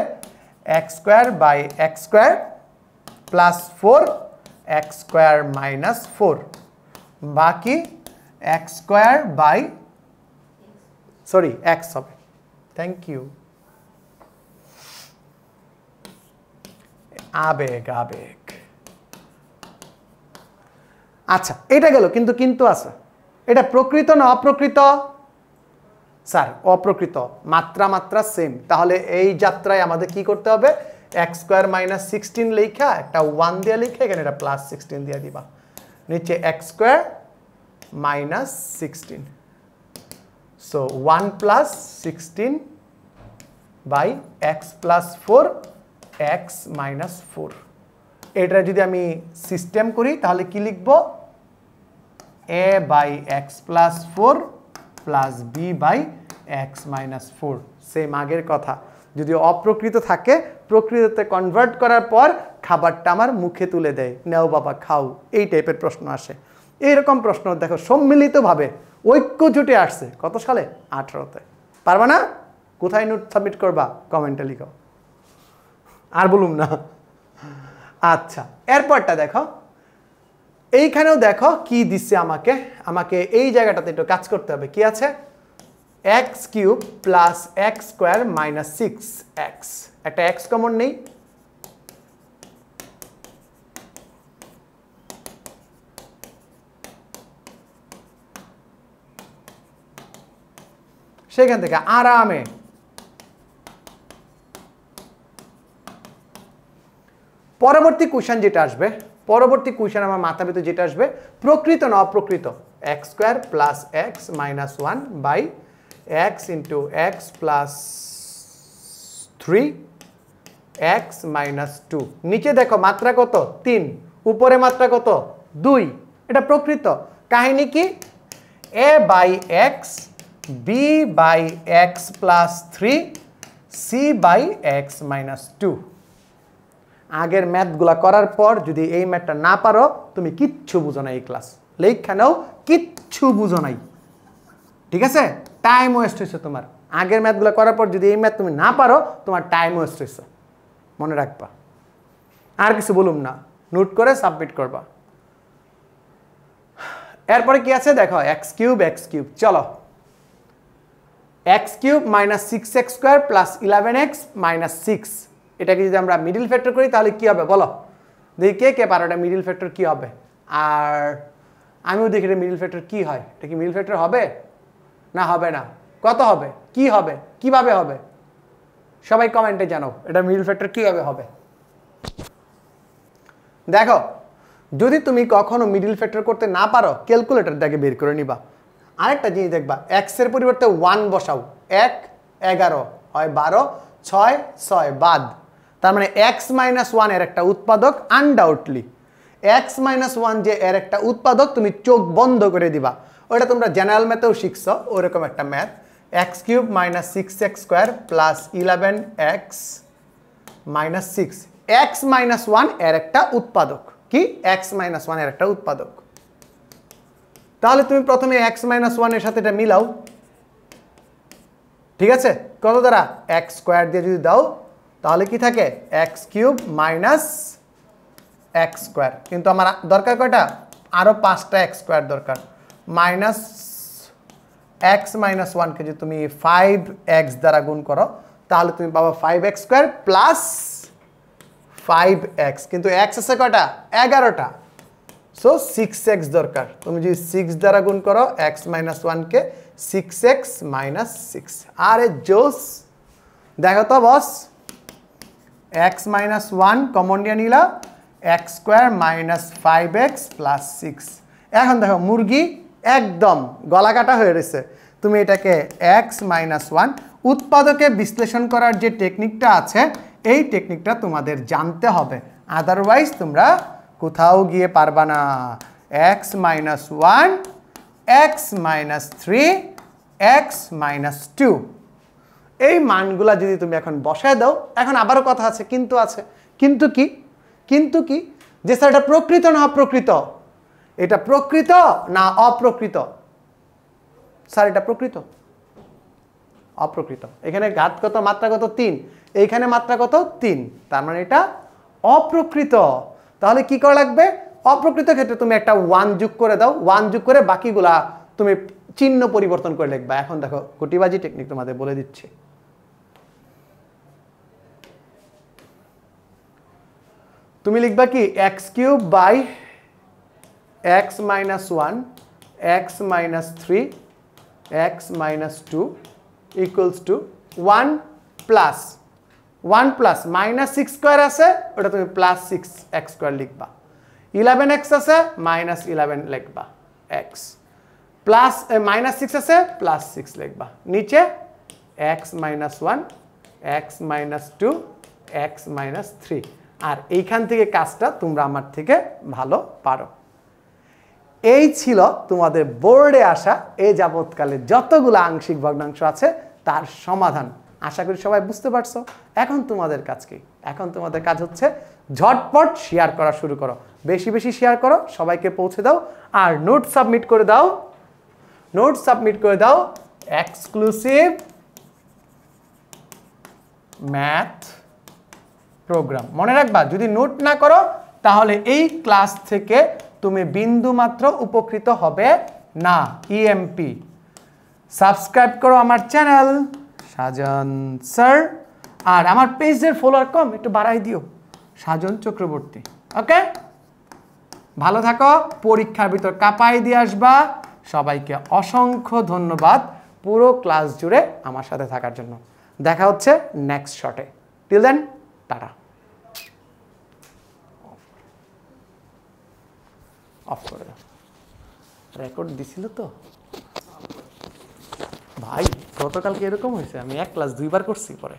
x square by x square plus 4 x square minus 4, বাকি x square by sorry x হবে, থ্যাংক ইউ, আবেগ আবেগ। আচ্ছা এটা গেল, কিন্তু আছে, এটা প্রকৃত না অপ্রকৃত, স্যার অপ্রকৃত, মাত্রা সেম। তাহলে এই যাত্রায় আমাদের কি করতে হবে, এক্স স্কোয়ার মাইনাস 16 লেখা একটা 1 দিয়ে লিখে এখানে এটা প্লাস 16 দিয়ে দিবা, নিচে x square minus 16, so 1 plus 16 by x plus 4 x minus 4। এটা যদি আমি সিস্টেম করি তাহলে কি লিখব, a by x plus 4 plus b by x minus 4। Same আগের কথা, যদি অপ্রকৃত থাকে প্রকৃততে কনভার্ট করার পর খাবারটা আমার মুখে তুলে দেয়, নাও বাবা খাও, এই টাইপের প্রশ্ন আসে। এইরকম প্রশ্ন দেখো সম্মিলিতভাবে ঐক্য জুটে আসছে কত সালে 18তে পারবা না কোথায় নোট সাবমিট করবা কমেন্টে লিখো আর বলুম না আচ্ছা এরপরটা দেখো এইখানেও দেখো কি দিচ্ছে আমাকে এই জায়গাটাতে একটু কাজ করতে হবে কি আছে x cube plus x square minus 6x একটা x কমন নেই সেখান থেকে আরামে পরবর্তী কোশ্চেন যেটা আসবে পরবর্তী কোশ্চেন আমার মাথা ভিতরে যেটা আসবে প্রকৃত না অপ্রকৃত x square plus x minus 1 by x into x plus 3 x minus 2 নিচে দেখো মাত্রা কত 3 উপরে মাত্রা কত 2 এটা প্রকৃত কাহিনী কি a by x b by x plus 3 c by x minus 2 আগের ম্যাথগুলা করার পর যদি এই ম্যাথটা না পারো তুমি কিচ্ছু বুঝো না এই ক্লাস লেখানেও কিচ্ছু বুঝো নাই ঠিক আছে টাইম ওয়েস্ট হয়েছে তোমার আগের ম্যাথগুলো করার পর যদি এই ম্যাথ তুমি না পারো তোমার টাইম ওয়েস্ট হয়েছে মনে রাখবা আর কিছু বলুম না নোট করে সাবমিট করবা এরপরে কি আছে দেখো x কিউব চলো x cube minus 6x square plus 11x minus 6 এটাকে যদি আমরা মিডল ফ্যাক্টর করি তাহলে কি হবে বলো দেখি কে পারো এটা মিডল ফ্যাক্টর কি হবে আর আমিও দেখি এটা মিডল ফ্যাক্টর কি হয় এটা কি মিডল ফ্যাক্টর হবে না হবে না কত হবে কি হবে কিভাবে হবে সবাই কমেন্টে জানাও এটা মিডল ফ্যাক্টর কিভাবে হবে দেখো যদি তুমি কখনো মিডল ফ্যাক্টর করতে না পারো ক্যালকুলেটর দেখে বের করে নিবা আরেকটা জিনিস দেখবা x এর পরিবর্তে 1 বসাও 1 11 হয় 12 6 6 বাদ তার মানে x মাইনাস 1 এর একটা উৎপাদক আনডাউটলি x মাইনাস 1 যে এর একটা উৎপাদক তুমি চোখ বন্ধ করে দিবা ওটা তোমরা জেনারেল ম্যাথেও শিখছো ওরকম একটা math x cube minus 6x square plus 11x minus 6 x minus 1 এর একটা উৎপাদক কি x মাইনাস 1 এর একটা উৎপাদক তাহলে তুমি প্রথমে x মাইনাস 1 এর সাথে এটা মিলাও ঠিক আছে কত দ্বারা x স্কয়ার দিয়ে যদি দাও তাহলে কি থাকে x cube minus x square কিন্তু আমার দরকার কয়টা আরো 5টা x স্কয়ার দরকার মাইনাস x মাইনাস 1 কে যদি তুমি 5x দ্বারা গুণ করো তাহলে তুমি পাবা 5x স্কয়ার প্লাস 5x কিন্তু x আছে কয়টা 11টা সো 6x দরকার তুমি যদি 6 দ্বারা গুণ করো x মাইনাস 1 কে 6x মাইনাস 6 আরে জোস দেখো তো বস x মাইনাস 1 কমন নিয়ে নিলা x square minus 5x plus 6 এখন দেখো মুরগি একদম গলা কাটা হয়ে রয়েছে তুমি এটাকে x মাইনাস 1 উৎপাদকে বিশ্লেষণ করার যে টেকনিকটা আছে এই টেকনিকটা তোমাদের জানতে হবে আদারওয়াইজ তোমরা কোথাও গিয়ে পারবা না x minus 1 x minus 3 x minus 2 এই মানগুলা যদি তুমি এখন বসায় দাও এখন আবারও কথা আছে কিন্তু কি যে স্যার এটা প্রকৃত না অপ্রকৃত এটা প্রকৃত না অপ্রকৃত স্যার এটা প্রকৃত অপ্রকৃত এখানে ঘাত কত মাত্রা কত 3 এইখানে মাত্রা কত 3 তার মানে এটা অপ্রকৃত তাহলে কি করা লাগবে অপ্রকৃত ক্ষেত্রে তুমি একটা 1 যোগ করে দাও 1 যোগ করে বাকিগুলা তুমি চিহ্ন পরিবর্তন করে লিখবা এখন দেখো গুটিবাজি টেকনিক তোমাদের বলে দিচ্ছি তুমি লিখবা কি x cube by x minus 1 x minus 3 x minus 2 equals to 1 plus minus 6 square আছে ওটা তুমি প্লাস 6x স্কয়ার লিখবা 11x আছে মাইনাস 11 লিখবা x প্লাস মাইনাস 6 আছে প্লাস 6 লিখবা নিচে x minus 1 x minus 2 x minus 3 আর এইখান থেকে কাজটা তোমরা আমার থেকে ভালো পারো এই ছিল তোমাদের বোর্ডে আসা এই যাবতকালে যতগুলো আংশিক ভগ্নাংশ আছে তার সমাধান আশা করি সবাই বুঝতে পারছো এখন তোমাদের কাজ কি এখন তোমাদের কাজ হচ্ছে ঝটপট শেয়ার করা শুরু করো, বেশি বেশি শেয়ার করো, সবাইকে পৌঁছে দাও। আর নোট সাবমিট করে দাও, নোট সাবমিট করে দাও এক্সক্লুসিভ ম্যাথ প্রোগ্রাম। মনে রাখবা, যদি নোট না করো তাহলে এই ক্লাস থেকে তুমি বিন্দু মাত্র উপকৃত হবে না। ইএমপি সাবস্ক্রাইব করো আমার চ্যানেল সাজন স্যার, আর আমার পেজের ফলোয়ার কম, একটু বাড়াই দিও, সাজন চক্রবর্তী। ওকে, ভালো থাকো, পরীক্ষার ভিতর কাপাই দিয়ে আসবা। সবাইকে অসংখ্য ধন্যবাদ পুরো ক্লাস জুড়ে আমার সাথে থাকার জন্য। দেখা হচ্ছে নেক্সট শটে। Till then, tata. অফ করে দাও। রেকর্ড দিছিল তো ভাই, গতকালকে এরকম হয়েছে, আমি এক ক্লাস 2 বার করছি পরে।